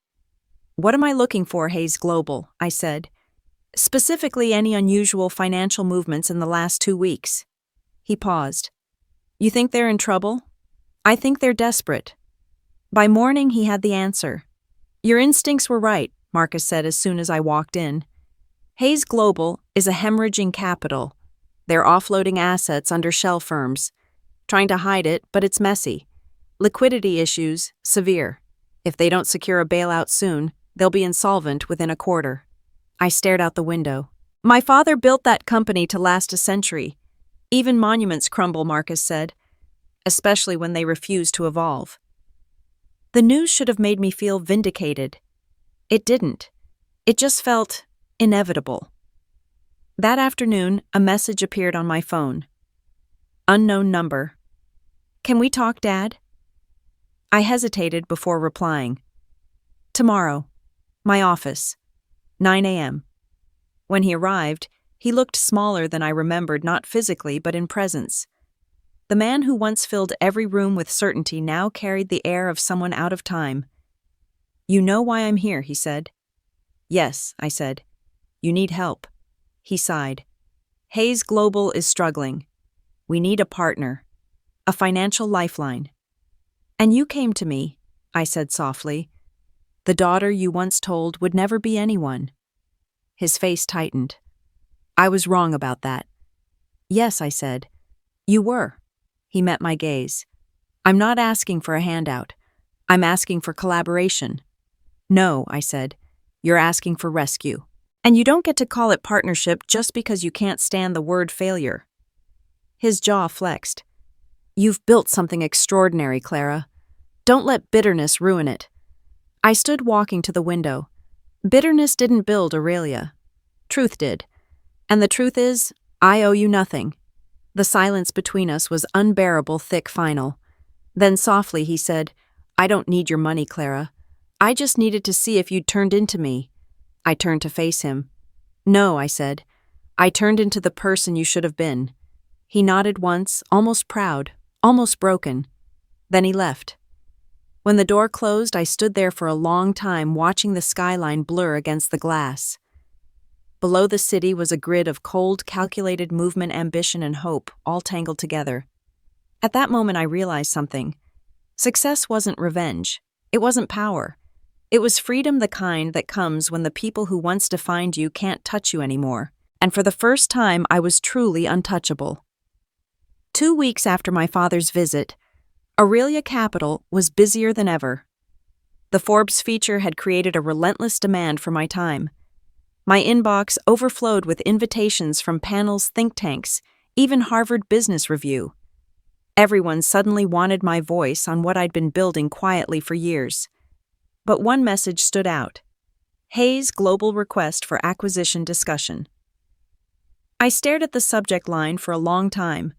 Speaker 1: "What am I looking for, Hayes Global?" I said. "Specifically, any unusual financial movements in the last 2 weeks." He paused. "You think they're in trouble?" "I think they're desperate." By morning, he had the answer. Your instincts were right, Marcus said as soon as I walked in. Hayes Global is a hemorrhaging capital. They're offloading assets under shell firms. Trying to hide it, but it's messy. Liquidity issues, severe. If they don't secure a bailout soon, they'll be insolvent within a quarter. I stared out the window. My father built that company to last a century. Even monuments crumble, Marcus said, especially when they refuse to evolve. The news should have made me feel vindicated. It didn't. It just felt inevitable. That afternoon, a message appeared on my phone. Unknown number. Can we talk, Dad? I hesitated before replying. Tomorrow. My office. 9 a.m. When he arrived, he looked smaller than I remembered, not physically but in presence. The man who once filled every room with certainty now carried the air of someone out of time. You know why I'm here, he said. Yes, I said. You need help. He sighed. Hayes Global is struggling. We need a partner. A financial lifeline. And you came to me, I said softly. The daughter you once told would never be anyone. His face tightened. I was wrong about that. Yes, I said. You were. He met my gaze. I'm not asking for a handout. I'm asking for collaboration. No, I said. You're asking for rescue. And you don't get to call it partnership just because you can't stand the word failure. His jaw flexed. You've built something extraordinary, Clara. Don't let bitterness ruin it. I stood walking to the window. Bitterness didn't build Aurelia. Truth did. And the truth is, I owe you nothing. The silence between us was unbearable, thick, final. Then softly he said, I don't need your money, Clara. I just needed to see if you'd turned into me. I turned to face him. No, I said. I turned into the person you should have been. He nodded once, almost proud, almost broken. Then he left. When the door closed, I stood there for a long time watching the skyline blur against the glass. Below the city was a grid of cold, calculated movement, ambition, and hope, all tangled together. At that moment, I realized something. Success wasn't revenge. It wasn't power. It was freedom, the kind that comes when the people who once defined you can't touch you anymore. And for the first time, I was truly untouchable. 2 weeks after my father's visit, Aurelia Capital was busier than ever. The Forbes feature had created a relentless demand for my time. My inbox overflowed with invitations from panels, think tanks, even Harvard Business Review. Everyone suddenly wanted my voice on what I'd been building quietly for years. But one message stood out. Hayes Global Request for Acquisition Discussion. I stared at the subject line for a long time.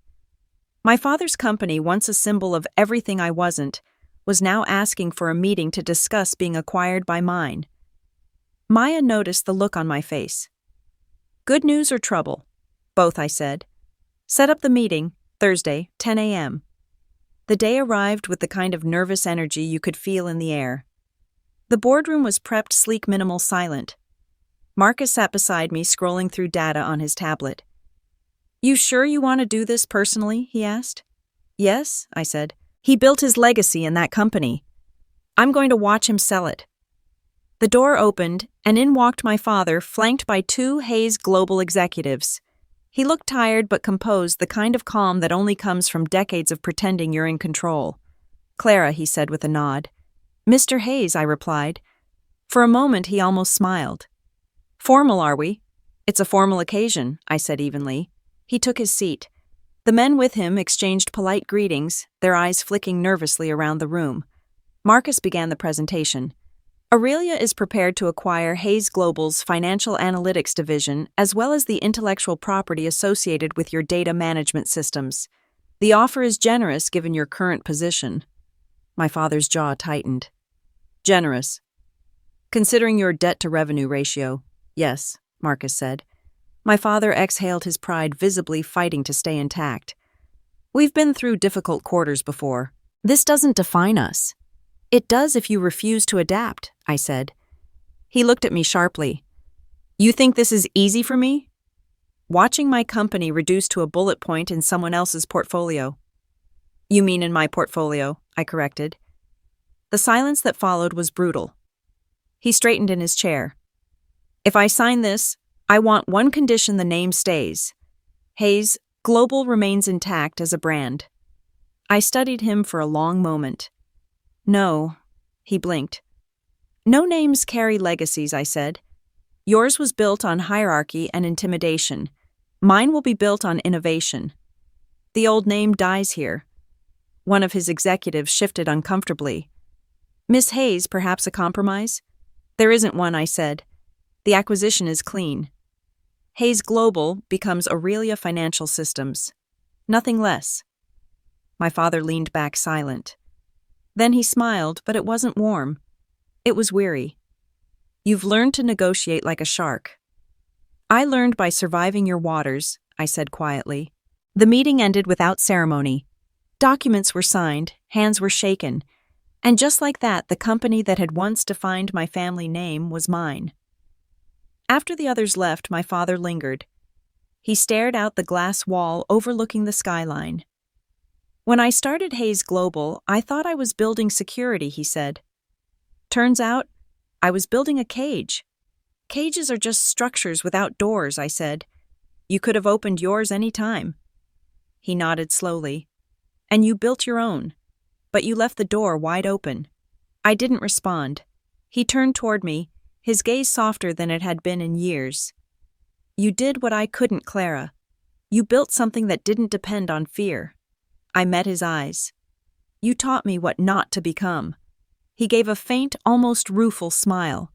Speaker 1: My father's company, once a symbol of everything I wasn't, was now asking for a meeting to discuss being acquired by mine. Maya noticed the look on my face. Good news or trouble? Both, I said. Set up the meeting, Thursday, 10 a.m. The day arrived with the kind of nervous energy you could feel in the air. The boardroom was prepped, sleek, minimal, silent. Marcus sat beside me, scrolling through data on his tablet. You sure you want to do this personally? He asked. Yes, I said. He built his legacy in that company. I'm going to watch him sell it. The door opened, and in walked my father, flanked by 2 Hayes Global executives. He looked tired but composed, the kind of calm that only comes from decades of pretending you're in control. Clara, he said with a nod. Mr. Hayes, I replied. For a moment he almost smiled. Formal, are we? It's a formal occasion, I said evenly. He took his seat. The men with him exchanged polite greetings, their eyes flicking nervously around the room. Marcus began the presentation. Aurelia is prepared to acquire Hayes Global's financial analytics division as well as the intellectual property associated with your data management systems. The offer is generous given your current position. My father's jaw tightened. Generous. Considering your debt-to-revenue ratio, yes, Marcus said. My father exhaled, his pride visibly fighting to stay intact. We've been through difficult quarters before. This doesn't define us. It does if you refuse to adapt, I said. He looked at me sharply. You think this is easy for me? Watching my company reduced to a bullet point in someone else's portfolio. You mean in my portfolio, I corrected. The silence that followed was brutal. He straightened in his chair. If I sign this, I want one condition: the name stays. Hayes Global remains intact as a brand. I studied him for a long moment. No, he blinked. No names carry legacies, I said. Yours was built on hierarchy and intimidation. Mine will be built on innovation. The old name dies here. One of his executives shifted uncomfortably. Miss Hayes, perhaps a compromise? There isn't one, I said. The acquisition is clean. Hayes Global becomes Aurelia Financial Systems. Nothing less. My father leaned back silent. Then he smiled, but it wasn't warm. It was weary. You've learned to negotiate like a shark. I learned by surviving your waters, I said quietly. The meeting ended without ceremony. Documents were signed, hands were shaken, and just like that, the company that had once defined my family name was mine. After the others left, my father lingered. He stared out the glass wall overlooking the skyline. When I started Hayes Global, I thought I was building security, he said. Turns out, I was building a cage. Cages are just structures without doors, I said. You could have opened yours any time. He nodded slowly. And you built your own. But you left the door wide open. I didn't respond. He turned toward me, his gaze softer than it had been in years. You did what I couldn't, Clara. You built something that didn't depend on fear. I met his eyes. You taught me what not to become. He gave a faint, almost rueful smile.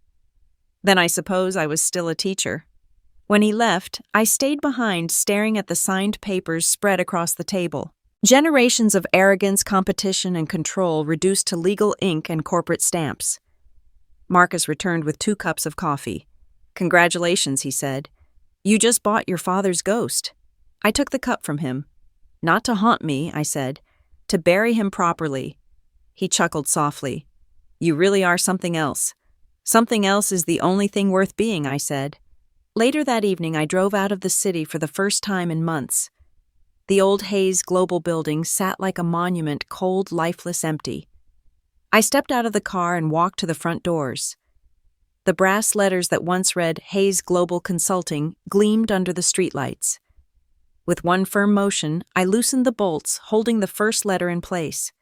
Speaker 1: Then I suppose I was still a teacher. When he left, I stayed behind, staring at the signed papers spread across the table. Generations of arrogance, competition, and control reduced to legal ink and corporate stamps. Marcus returned with 2 cups of coffee. Congratulations, he said. You just bought your father's ghost. I took the cup from him. Not to haunt me, I said. To bury him properly. He chuckled softly. You really are something else. Something else is the only thing worth being, I said. Later that evening, I drove out of the city for the first time in months. The old Hayes Global building sat like a monument, cold, lifeless, empty. I stepped out of the car and walked to the front doors. The brass letters that once read Hayes Global Consulting gleamed under the streetlights. With one firm motion, I loosened the bolts, holding the first letter in place.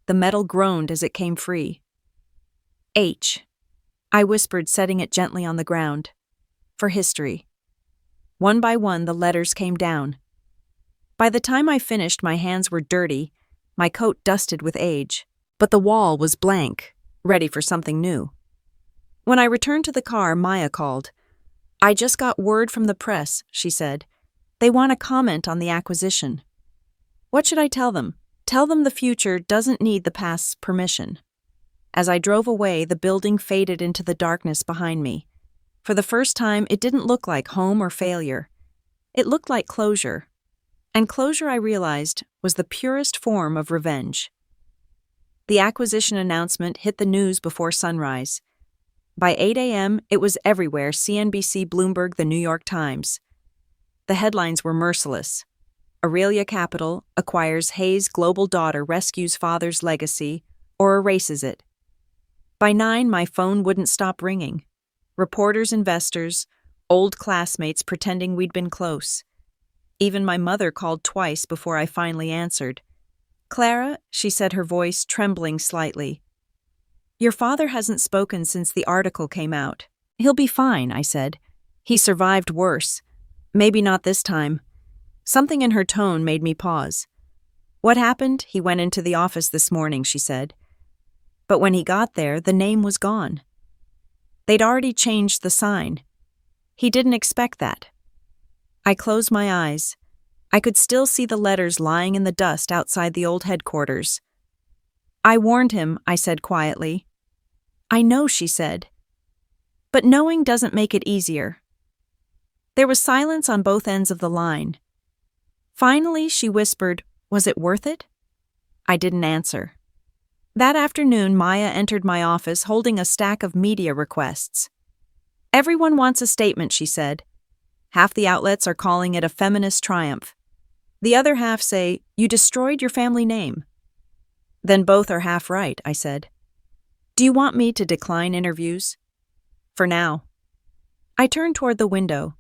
Speaker 1: The metal groaned as it came free. H. I whispered, setting it gently on the ground. For history. One by one, the letters came down. By the time I finished, my hands were dirty, my coat dusted with age, but the wall was blank, ready for something new. When I returned to the car, Maya called. I just got word from the press, she said. They want a comment on the acquisition. What should I tell them? Tell them the future doesn't need the past's permission. As I drove away, the building faded into the darkness behind me. For the first time, it didn't look like home or failure. It looked like closure. And closure, I realized, was the purest form of revenge. The acquisition announcement hit the news before sunrise. By 8 a.m., it was everywhere: CNBC, Bloomberg, the New York Times. The headlines were merciless. Aurelia Capital acquires Hayes Global, daughter rescues father's legacy or erases it. By 9, my phone wouldn't stop ringing. Reporters, investors, old classmates pretending we'd been close. Even my mother called twice before I finally answered. Clara, she said, her voice trembling slightly. Your father hasn't spoken since the article came out. He'll be fine, I said. He survived worse. Maybe not this time. Something in her tone made me pause. What happened? He went into the office this morning, she said. But when he got there, the name was gone. They'd already changed the sign. He didn't expect that. I closed my eyes. I could still see the letters lying in the dust outside the old headquarters. I warned him, I said quietly. I know, she said. But knowing doesn't make it easier. There was silence on both ends of the line. Finally, she whispered, was it worth it? I didn't answer. That afternoon, Maya entered my office holding a stack of media requests. Everyone wants a statement, she said. Half the outlets are calling it a feminist triumph. The other half say, you destroyed your family name. Then both are half right, I said. Do you want me to decline interviews? For now. I turned toward the window.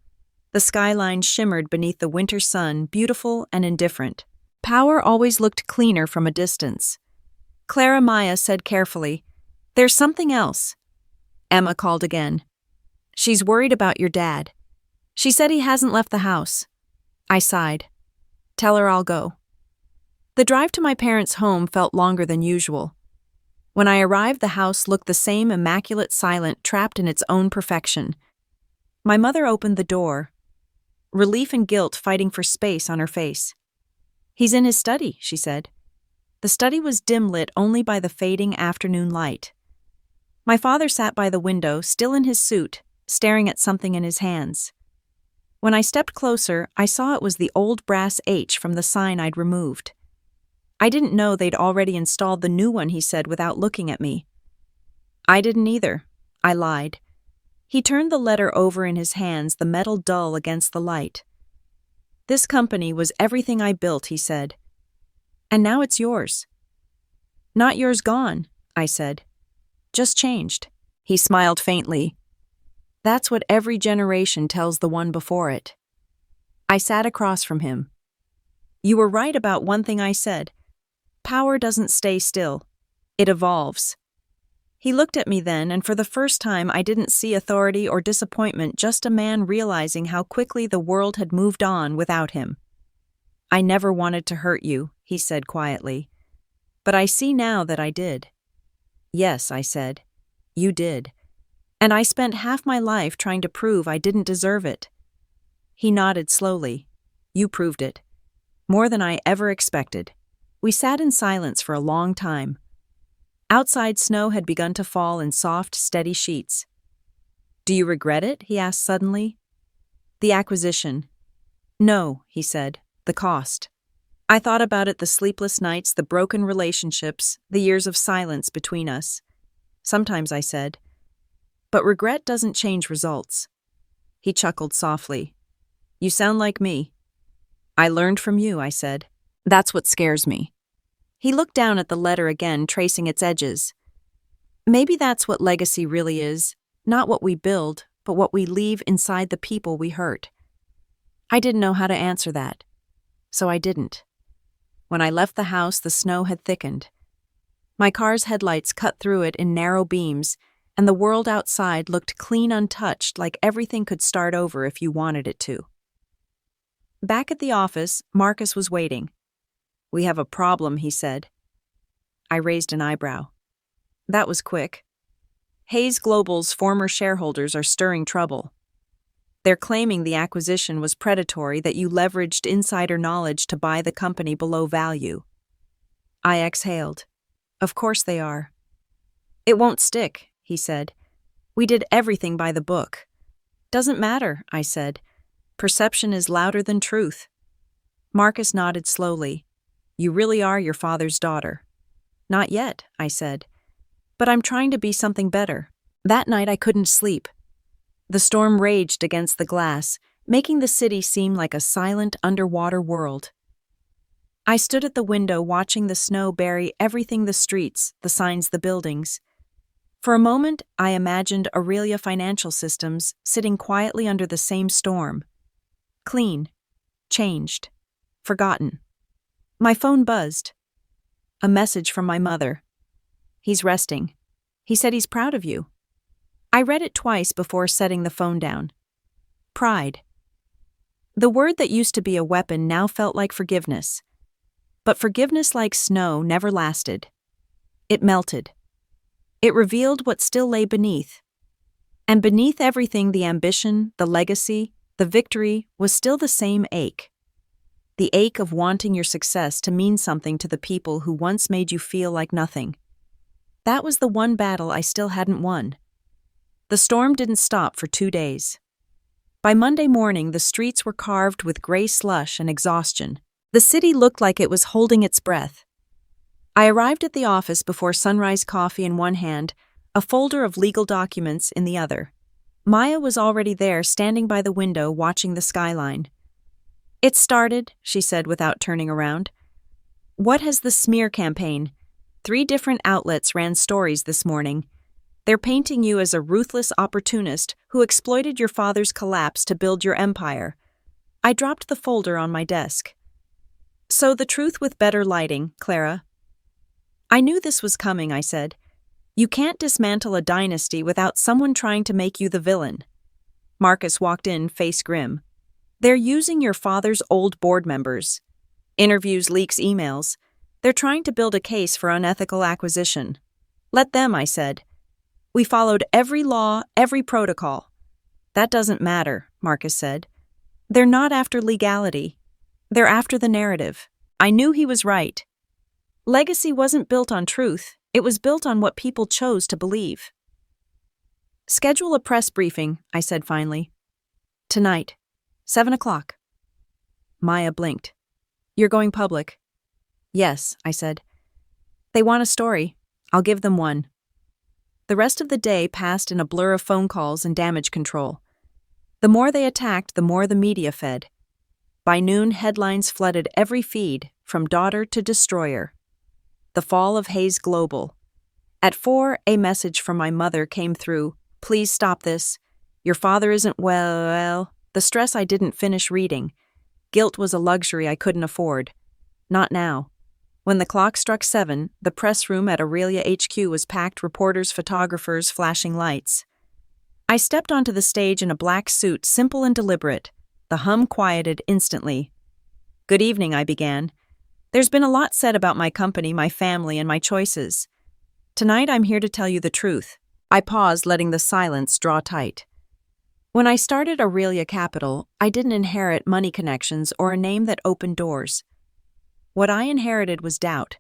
Speaker 1: The skyline shimmered beneath the winter sun, beautiful and indifferent. Power always looked cleaner from a distance. Clara Maya said carefully, "There's something else." Emma called again. "She's worried about your dad. She said he hasn't left the house." I sighed. "Tell her I'll go." The drive to my parents' home felt longer than usual. When I arrived, the house looked the same immaculate silent, trapped in its own perfection. My mother opened the door, relief and guilt fighting for space on her face. "He's in his study," she said. The study was dim-lit only by the fading afternoon light. My father sat by the window, still in his suit, staring at something in his hands. When I stepped closer, I saw it was the old brass H from the sign I'd removed. I didn't know they'd already installed the new one, he said without looking at me. I didn't either. I lied. He turned the letter over in his hands, the metal dull against the light. "This company was everything I built," he said. "And now it's yours." "Not yours gone," I said. "Just changed." He smiled faintly. "That's what every generation tells the one before it." I sat across from him. "You were right about one thing I said. Power doesn't stay still. It evolves." He looked at me then, and for the first time I didn't see authority or disappointment, just a man realizing how quickly the world had moved on without him. "I never wanted to hurt you," he said quietly. "But I see now that I did." "Yes," I said. "You did. And I spent half my life trying to prove I didn't deserve it." He nodded slowly. "You proved it. More than I ever expected." We sat in silence for a long time. Outside, snow had begun to fall in soft, steady sheets. "Do you regret it?" he asked suddenly. "The acquisition." "No," he said. "The cost." I thought about it, the sleepless nights, the broken relationships, the years of silence between us. Sometimes I said, "But regret doesn't change results." He chuckled softly. "You sound like me." "I learned from you," I said. "That's what scares me." He looked down at the letter again, tracing its edges. "Maybe that's what legacy really is, not what we build, but what we leave inside the people we hurt." I didn't know how to answer that, so I didn't. When I left the house, the snow had thickened. My car's headlights cut through it in narrow beams, and the world outside looked clean, untouched, like everything could start over if you wanted it to. Back at the office, Marcus was waiting. "We have a problem," he said. I raised an eyebrow. That was quick. Hayes Global's former shareholders are stirring trouble. They're claiming the acquisition was predatory, that you leveraged insider knowledge to buy the company below value. I exhaled. Of course they are. "It won't stick," he said. "We did everything by the book." "Doesn't matter," I said. "Perception is louder than truth." Marcus nodded slowly. "You really are your father's daughter." "Not yet," I said. "But I'm trying to be something better." That night I couldn't sleep. The storm raged against the glass, making the city seem like a silent underwater world. I stood at the window watching the snow bury everything, the streets, the signs, the buildings. For a moment, I imagined Aurelia Financial Systems sitting quietly under the same storm. Clean, changed, forgotten. My phone buzzed. A message from my mother. "He's resting. He said he's proud of you." I read it twice before setting the phone down. Pride. The word that used to be a weapon now felt like forgiveness. But forgiveness, like snow, never lasted. It melted. It revealed what still lay beneath. And beneath everything, the ambition, the legacy, the victory, was still the same ache. The ache of wanting your success to mean something to the people who once made you feel like nothing. That was the one battle I still hadn't won. The storm didn't stop for 2 days. By Monday morning, the streets were carved with gray slush and exhaustion. The city looked like it was holding its breath. I arrived at the office before sunrise, coffee in one hand, a folder of legal documents in the other. Maya was already there, standing by the window, watching the skyline. "It started," she said without turning around. "What has the smear campaign?" 3 different outlets ran stories this morning. They're painting you as a ruthless opportunist who exploited your father's collapse to build your empire. I dropped the folder on my desk. So the truth with better lighting, Clara. I knew this was coming, I said. You can't dismantle a dynasty without someone trying to make you the villain. Marcus walked in, face grim. They're using your father's old board members. Interviews, leaks, emails. They're trying to build a case for unethical acquisition. Let them, I said. We followed every law, every protocol. That doesn't matter, Marcus said. They're not after legality. They're after the narrative. I knew he was right. Legacy wasn't built on truth. It was built on what people chose to believe. Schedule a press briefing, I said finally. Tonight, 7 o'clock. Maya blinked. You're going public? Yes, I said. They want a story. I'll give them one. The rest of the day passed in a blur of phone calls and damage control. The more they attacked, the more the media fed. By noon, headlines flooded every feed, from daughter to destroyer. The fall of Hayes Global. At 4, a message from my mother came through. Please stop this. Your father isn't well. The stress I didn't finish reading. Guilt was a luxury I couldn't afford. Not now. When the clock struck 7, the press room at Aurelia HQ was packed, reporters, photographers, flashing lights. I stepped onto the stage in a black suit, simple and deliberate. The hum quieted instantly. Good evening, I began. There's been a lot said about my company, my family, and my choices. Tonight I'm here to tell you the truth. I paused, letting the silence draw tight. When I started Aurelia Capital, I didn't inherit money connections or a name that opened doors. What I inherited was doubt,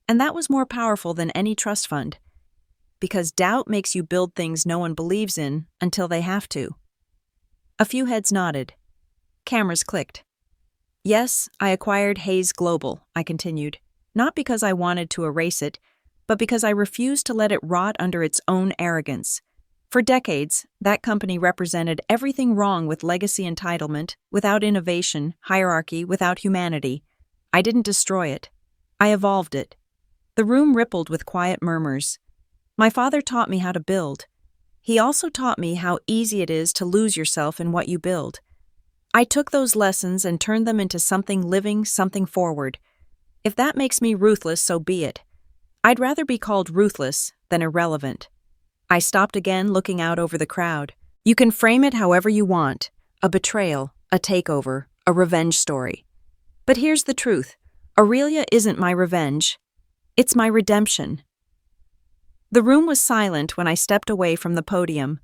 Speaker 1: and that was more powerful than any trust fund, because doubt makes you build things no one believes in until they have to. A few heads nodded. Cameras clicked. Yes, I acquired Hayes Global, I continued, not because I wanted to erase it, but because I refused to let it rot under its own arrogance. For decades, that company represented everything wrong with legacy entitlement, without innovation, hierarchy, without humanity. I didn't destroy it. I evolved it. The room rippled with quiet murmurs. My father taught me how to build. He also taught me how easy it is to lose yourself in what you build. I took those lessons and turned them into something living, something forward. If that makes me ruthless, so be it. I'd rather be called ruthless than irrelevant. I stopped again, looking out over the crowd. You can frame it however you want. A betrayal, a takeover, a revenge story. But here's the truth. Aurelia isn't my revenge. It's my redemption. The room was silent when I stepped away from the podium.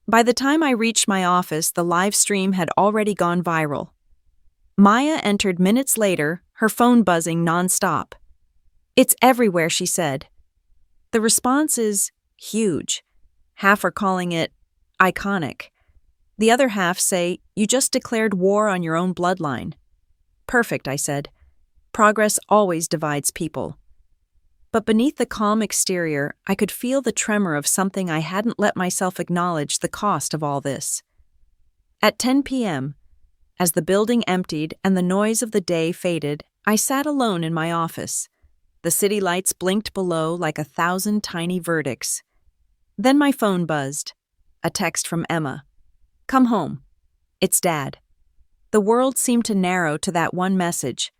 Speaker 1: By the time I reached my office, the live stream had already gone viral. Maya entered minutes later, her phone buzzing nonstop. It's everywhere, she said. The response is huge. Half are calling it iconic. The other half say, you just declared war on your own bloodline. Perfect, I said. Progress always divides people. But beneath the calm exterior, I could feel the tremor of something I hadn't let myself acknowledge the cost of all this. At 10 p.m., as the building emptied and the noise of the day faded, I sat alone in my office. The city lights blinked below like 1,000 tiny verdicts. Then my phone buzzed. A text from Emma. Come home. It's Dad. The world seemed to narrow to that one message.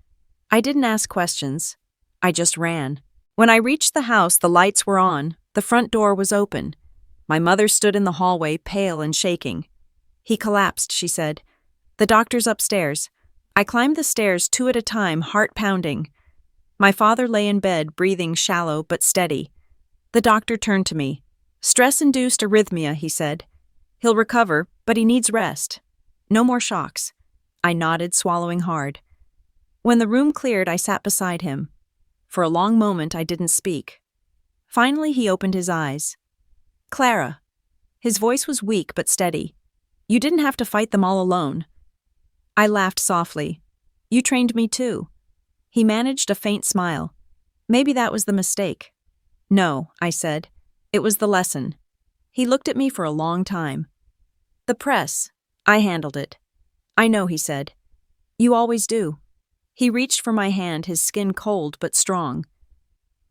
Speaker 1: I didn't ask questions. I just ran. When I reached the house, the lights were on. The front door was open. My mother stood in the hallway, pale and shaking. He collapsed, she said. The doctor's upstairs. I climbed the stairs 2 at a time, heart pounding. My father lay in bed, breathing shallow but steady. The doctor turned to me. Stress-induced arrhythmia, he said. He'll recover, but he needs rest. No more shocks. I nodded, swallowing hard. When the room cleared, I sat beside him. For a long moment, I didn't speak. Finally, he opened his eyes. Clara. His voice was weak but steady. You didn't have to fight them all alone. I laughed softly. You trained me too. He managed a faint smile. Maybe that was the mistake. No, I said. It was the lesson. He looked at me for a long time. The press. I handled it. I know, he said. You always do. He reached for my hand, his skin cold but strong.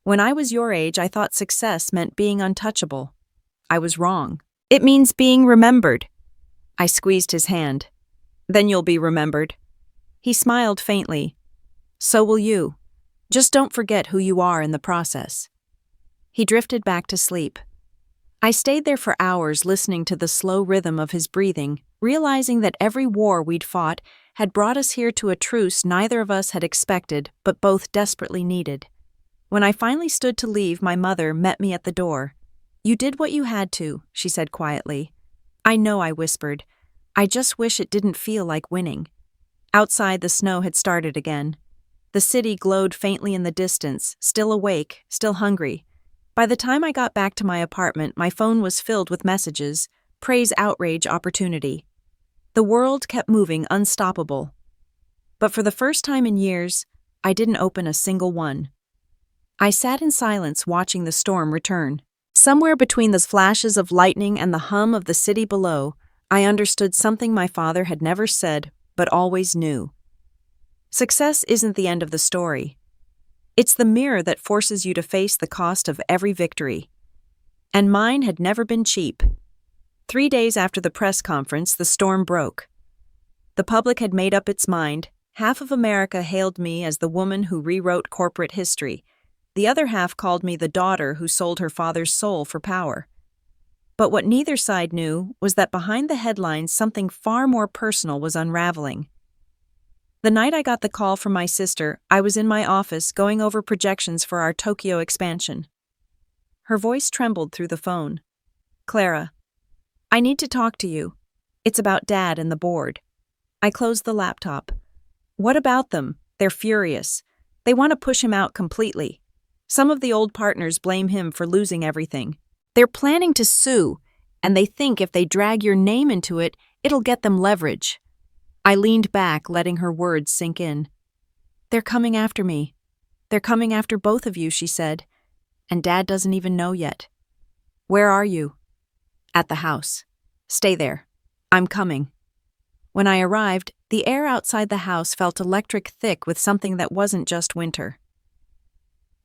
Speaker 1: When I was your age, I thought success meant being untouchable. I was wrong. It means being remembered. I squeezed his hand. Then you'll be remembered. He smiled faintly. So will you. Just don't forget who you are in the process. He drifted back to sleep. I stayed there for hours listening to the slow rhythm of his breathing, realizing that every war we'd fought had brought us here to a truce neither of us had expected but both desperately needed. When I finally stood to leave, my mother met me at the door. You did what you had to, she said quietly. I know, I whispered. I just wish it didn't feel like winning. Outside, the snow had started again. The city glowed faintly in the distance, still awake, still hungry. By the time I got back to my apartment, my phone was filled with messages, praise, outrage, opportunity. The world kept moving, unstoppable. But for the first time in years, I didn't open a single one. I sat in silence watching the storm return. Somewhere between the flashes of lightning and the hum of the city below, I understood something my father had never said, but always knew. Success isn't the end of the story. It's the mirror that forces you to face the cost of every victory. And mine had never been cheap. 3 days after the press conference, the storm broke. The public had made up its mind. Half of America hailed me as the woman who rewrote corporate history. The other half called me the daughter who sold her father's soul for power. But what neither side knew was that behind the headlines something far more personal was unraveling. The night I got the call from my sister, I was in my office going over projections for our Tokyo expansion. Her voice trembled through the phone. Clara, I need to talk to you. It's about Dad and the board. I closed the laptop. What about them? They're furious. They want to push him out completely. Some of the old partners blame him for losing everything. They're planning to sue, and they think if they drag your name into it, it'll get them leverage. I leaned back, letting her words sink in. They're coming after me. They're coming after both of you, she said. And Dad doesn't even know yet. Where are you? At the house. Stay there. I'm coming. When I arrived, the air outside the house felt electric thick with something that wasn't just winter.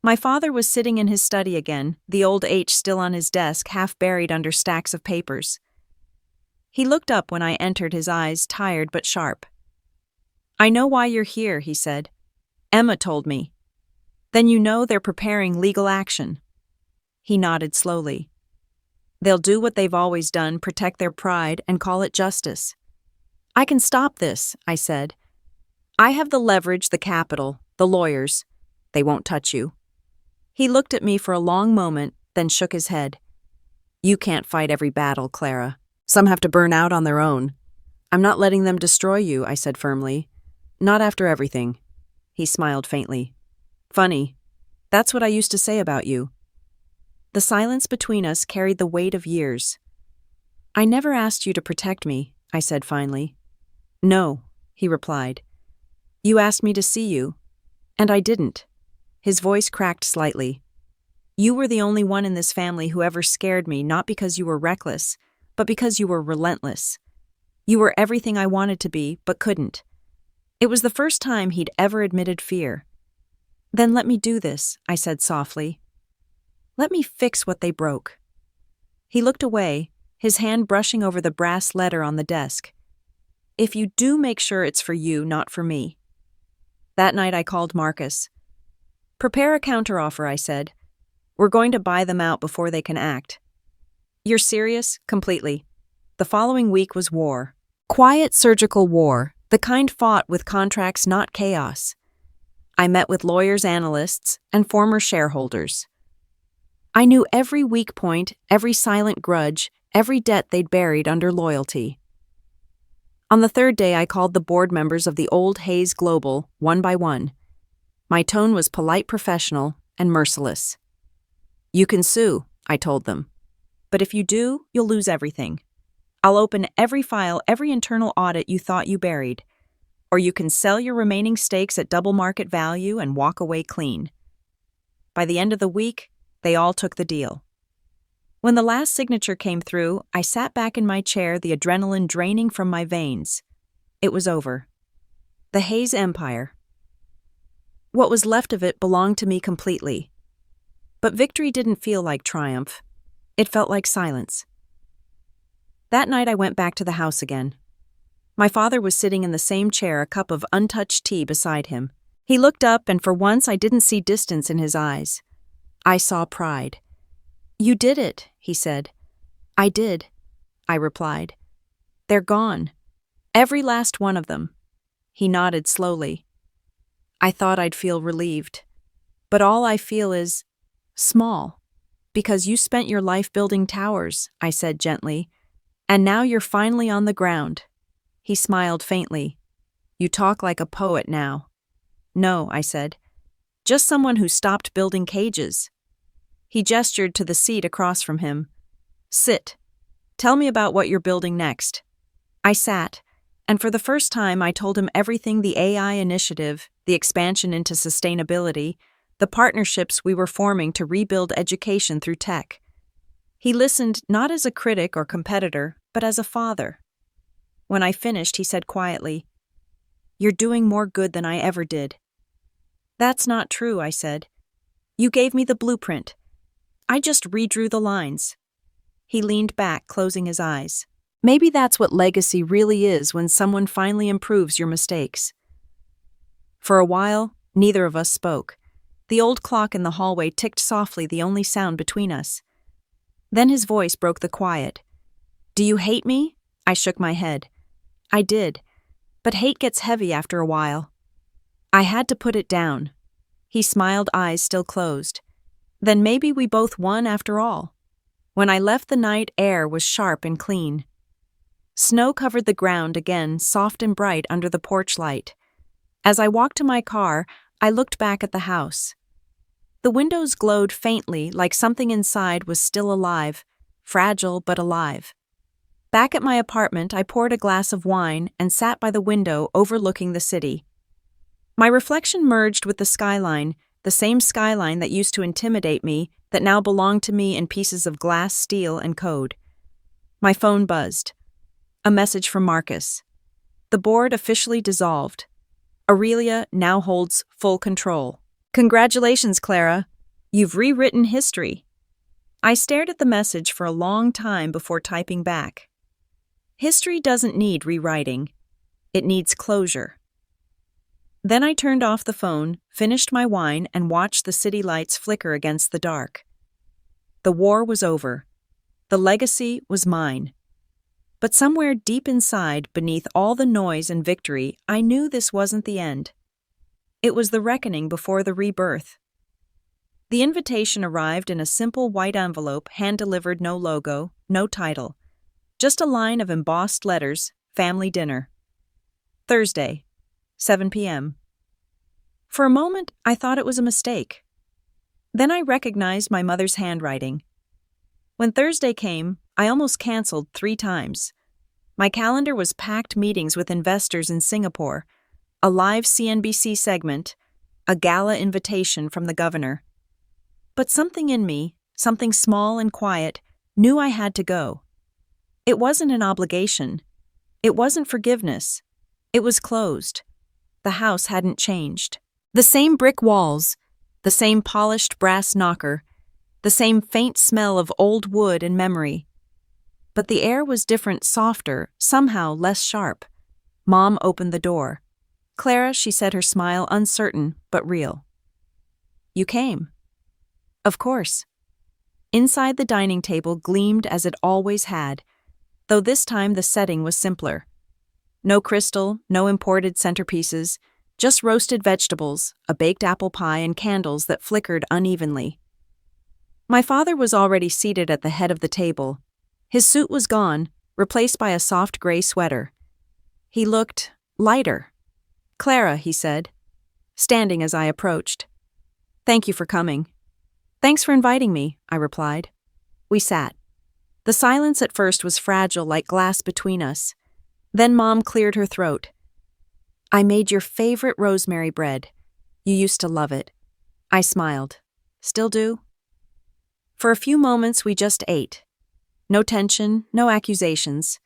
Speaker 1: My father was sitting in his study again, the old H still on his desk, half buried under stacks of papers. He looked up when I entered, his eyes tired but sharp. I know why you're here, he said. Emma told me. Then you know they're preparing legal action. He nodded slowly. They'll do what they've always done, protect their pride, and call it justice. I can stop this, I said. I have the leverage, the capital, the lawyers. They won't touch you. He looked at me for a long moment, then shook his head. You can't fight every battle, Clara. Some have to burn out on their own. I'm not letting them destroy you, I said firmly. Not after everything. He smiled faintly. Funny. That's what I used to say about you. The silence between us carried the weight of years. I never asked you to protect me, I said finally. No, he replied. You asked me to see you, and I didn't. His voice cracked slightly. You were the only one in this family who ever scared me, not because you were reckless, but because you were relentless. You were everything I wanted to be, but couldn't. It was the first time he'd ever admitted fear. Then let me do this, I said softly. Let me fix what they broke. He looked away, his hand brushing over the brass letter on the desk. If you do, make sure it's for you, not for me. That night I called Marcus. Prepare a counteroffer, I said. We're going to buy them out before they can act. You're serious? Completely. The following week was war. Quiet surgical war, the kind fought with contracts, not chaos. I met with lawyers, analysts, and former shareholders. I knew every weak point, every silent grudge, every debt they'd buried under loyalty. On the third day, I called the board members of the old Hayes Global, one by one. My tone was polite, professional, and merciless. You can sue, I told them. But if you do, you'll lose everything. I'll open every file, every internal audit you thought you buried. Or you can sell your remaining stakes at double market value and walk away clean. By the end of the week, they all took the deal. When the last signature came through, I sat back in my chair, the adrenaline draining from my veins. It was over. The Hayes Empire. What was left of it belonged to me completely. But victory didn't feel like triumph. It felt like silence. That night I went back to the house again. My father was sitting in the same chair, a cup of untouched tea beside him. He looked up, and for once I didn't see distance in his eyes. I saw pride. "You did it," he said. "I did," I replied. "They're gone. Every last one of them." He nodded slowly. I thought I'd feel relieved. But all I feel is small. "Because you spent your life building towers," I said gently. "And now you're finally on the ground." He smiled faintly. "You talk like a poet now." "No," I said. "Just someone who stopped building cages." He gestured to the seat across from him. "Sit. Tell me about what you're building next." I sat, and for the first time I told him everything: the AI initiative, the expansion into sustainability, the partnerships we were forming to rebuild education through tech. He listened not as a critic or competitor, but as a father. When I finished, he said quietly, "You're doing more good than I ever did." "That's not true," I said. "You gave me the blueprint. I just redrew the lines." He leaned back, closing his eyes. Maybe that's what legacy really is, when someone finally improves your mistakes. For a while, neither of us spoke. The old clock in the hallway ticked softly, the only sound between us. Then his voice broke the quiet. "Do you hate me?" I shook my head. I did, but hate gets heavy after a while. I had to put it down. He smiled, eyes still closed. Then maybe we both won after all. When I left, the night air was sharp and clean. Snow covered the ground again, soft and bright under the porch light. As I walked to my car, I looked back at the house. The windows glowed faintly, like something inside was still alive, fragile but alive. Back at my apartment, I poured a glass of wine and sat by the window overlooking the city. My reflection merged with the skyline, the same skyline that used to intimidate me, that now belonged to me in pieces of glass, steel, and code. My phone buzzed. A message from Marcus. The board officially dissolved. Aurelia now holds full control. "Congratulations, Clara. You've rewritten history." I stared at the message for a long time before typing back. History doesn't need rewriting. It needs closure. Then I turned off the phone, finished my wine, and watched the city lights flicker against the dark. The war was over. The legacy was mine. But somewhere deep inside, beneath all the noise and victory, I knew this wasn't the end. It was the reckoning before the rebirth. The invitation arrived in a simple white envelope, hand-delivered, no logo, no title. Just a line of embossed letters, family dinner. Thursday, 7 p.m. For a moment, I thought it was a mistake. Then I recognized my mother's handwriting. When Thursday came, I almost canceled 3 times. My calendar was packed: meetings with investors in Singapore, a live CNBC segment, a gala invitation from the governor. But something in me, something small and quiet, knew I had to go. It wasn't an obligation. It wasn't forgiveness. It was closed. The house hadn't changed. The same brick walls, the same polished brass knocker, the same faint smell of old wood and memory. But the air was different, softer, somehow less sharp. Mom opened the door. "Clara," she said, her smile uncertain but real. "You came." "Of course." Inside, the dining table gleamed as it always had, though this time the setting was simpler. No crystal, no imported centerpieces, just roasted vegetables, a baked apple pie, and candles that flickered unevenly. My father was already seated at the head of the table. His suit was gone, replaced by a soft gray sweater. He looked lighter. "Clara," he said, standing as I approached. "Thank you for coming." "Thanks for inviting me," I replied. We sat. The silence at first was fragile, like glass between us. Then Mom cleared her throat. "I made your favorite rosemary bread. You used to love it." I smiled. "Still do?" For a few moments we just ate. No tension, no accusations.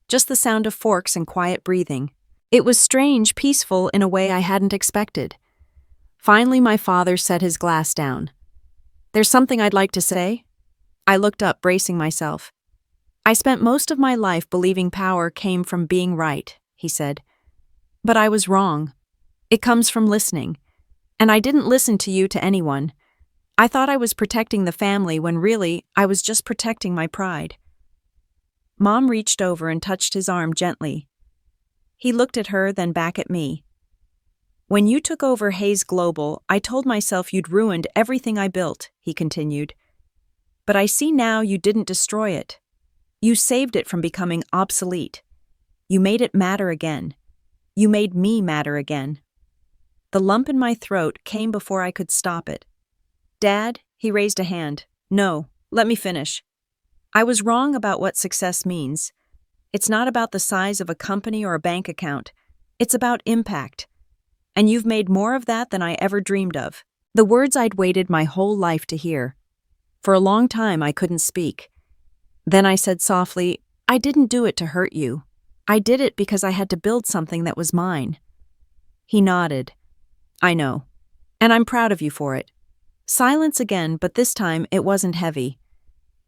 Speaker 1: Just the sound of forks and quiet breathing. It was strange, peaceful in a way I hadn't expected. Finally, my father set his glass down. There's something I'd like to say. I looked up, bracing myself. I spent most of my life believing power came from being right, he said. But I was wrong. It comes from listening. And I didn't listen to you to anyone. I thought I was protecting the family when really I was just protecting my pride. Mom reached over and touched his arm gently. He looked at her, then back at me. When you took over Hayes Global, I told myself you'd ruined everything I built, he continued. But I see now you didn't destroy it. You saved it from becoming obsolete. You made it matter again. You made me matter again. The lump in my throat came before I could stop it. Dad, he raised a hand. No, let me finish. I was wrong about what success means. It's not about the size of a company or a bank account. It's about impact. And you've made more of that than I ever dreamed of. The words I'd waited my whole life to hear. For a long time, I couldn't speak. Then I said softly, I didn't do it to hurt you. I did it because I had to build something that was mine. He nodded. I know. And I'm proud of you for it. Silence again, but this time it wasn't heavy.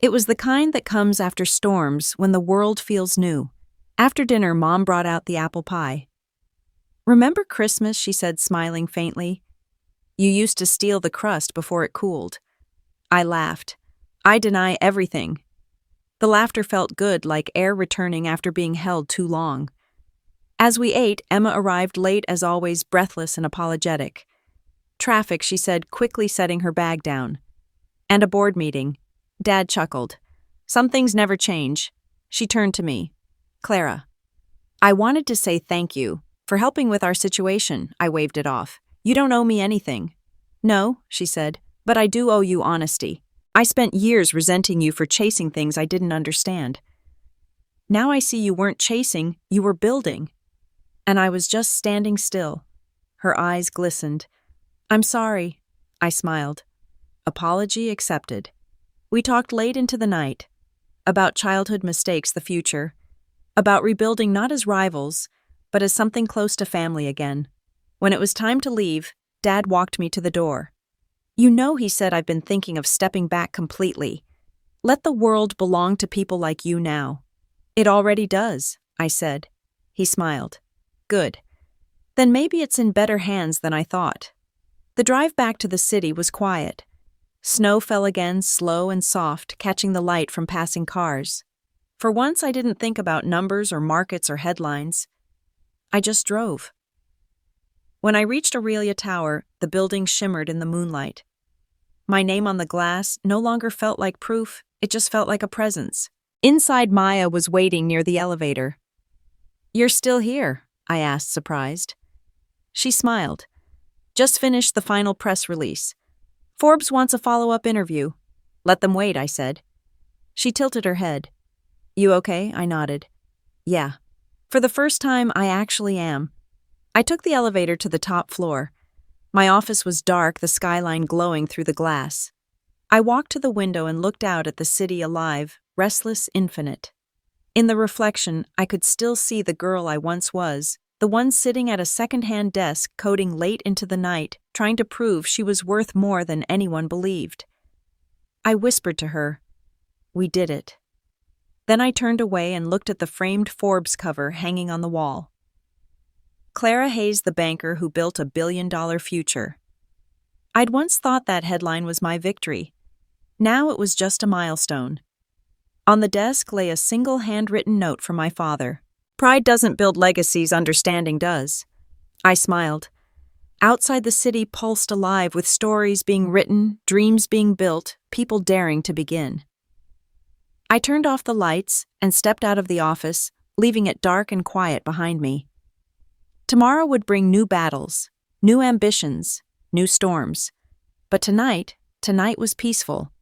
Speaker 1: It was the kind that comes after storms when the world feels new. After dinner, Mom brought out the apple pie. Remember Christmas, she said, smiling faintly. You used to steal the crust before it cooled. I laughed. I deny everything. The laughter felt good, like air returning after being held too long. As we ate, Emma arrived late as always, breathless and apologetic. Traffic, she said, quickly setting her bag down. And a board meeting. Dad chuckled. Some things never change. She turned to me. Clara. I wanted to say thank you for helping with our situation. I waved it off. You don't owe me anything. No, she said, but I do owe you honesty. I spent years resenting you for chasing things I didn't understand. Now I see you weren't chasing, you were building. And I was just standing still. Her eyes glistened. I'm sorry, I smiled. Apology accepted. We talked late into the night. About childhood mistakes, the future. About rebuilding not as rivals, but as something close to family again. When it was time to leave, Dad walked me to the door. You know, he said, I've been thinking of stepping back completely. Let the world belong to people like you now. It already does, I said. He smiled. Good. Then maybe it's in better hands than I thought. The drive back to the city was quiet. Snow fell again, slow and soft, catching the light from passing cars. For once, I didn't think about numbers or markets or headlines. I just drove. When I reached Aurelia Tower, the building shimmered in the moonlight. My name on the glass no longer felt like proof, it just felt like a presence. Inside, Maya was waiting near the elevator. You're still here? I asked, surprised. She smiled. Just finished the final press release. Forbes wants a follow-up interview. Let them wait, I said. She tilted her head. You okay? I nodded. Yeah. For the first time, I actually am. I took the elevator to the top floor. My office was dark, the skyline glowing through the glass. I walked to the window and looked out at the city alive, restless, infinite. In the reflection, I could still see the girl I once was, the one sitting at a second-hand desk coding late into the night, trying to prove she was worth more than anyone believed. I whispered to her, "We did it." Then I turned away and looked at the framed Forbes cover hanging on the wall. Clara Hayes, the banker who built a billion-dollar future. I'd once thought that headline was my victory. Now it was just a milestone. On the desk lay a single handwritten note from my father. Pride doesn't build legacies, understanding does. I smiled. Outside the city pulsed alive with stories being written, dreams being built, people daring to begin. I turned off the lights and stepped out of the office, leaving it dark and quiet behind me. Tomorrow would bring new battles, new ambitions, new storms. But tonight was peaceful.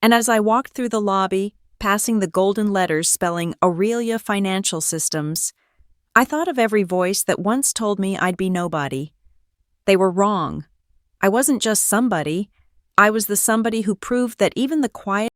Speaker 1: And as I walked through the lobby, passing the golden letters spelling Aurelia Financial Systems, I thought of every voice that once told me I'd be nobody. They were wrong. I wasn't just somebody. I was the somebody who proved that even the quiet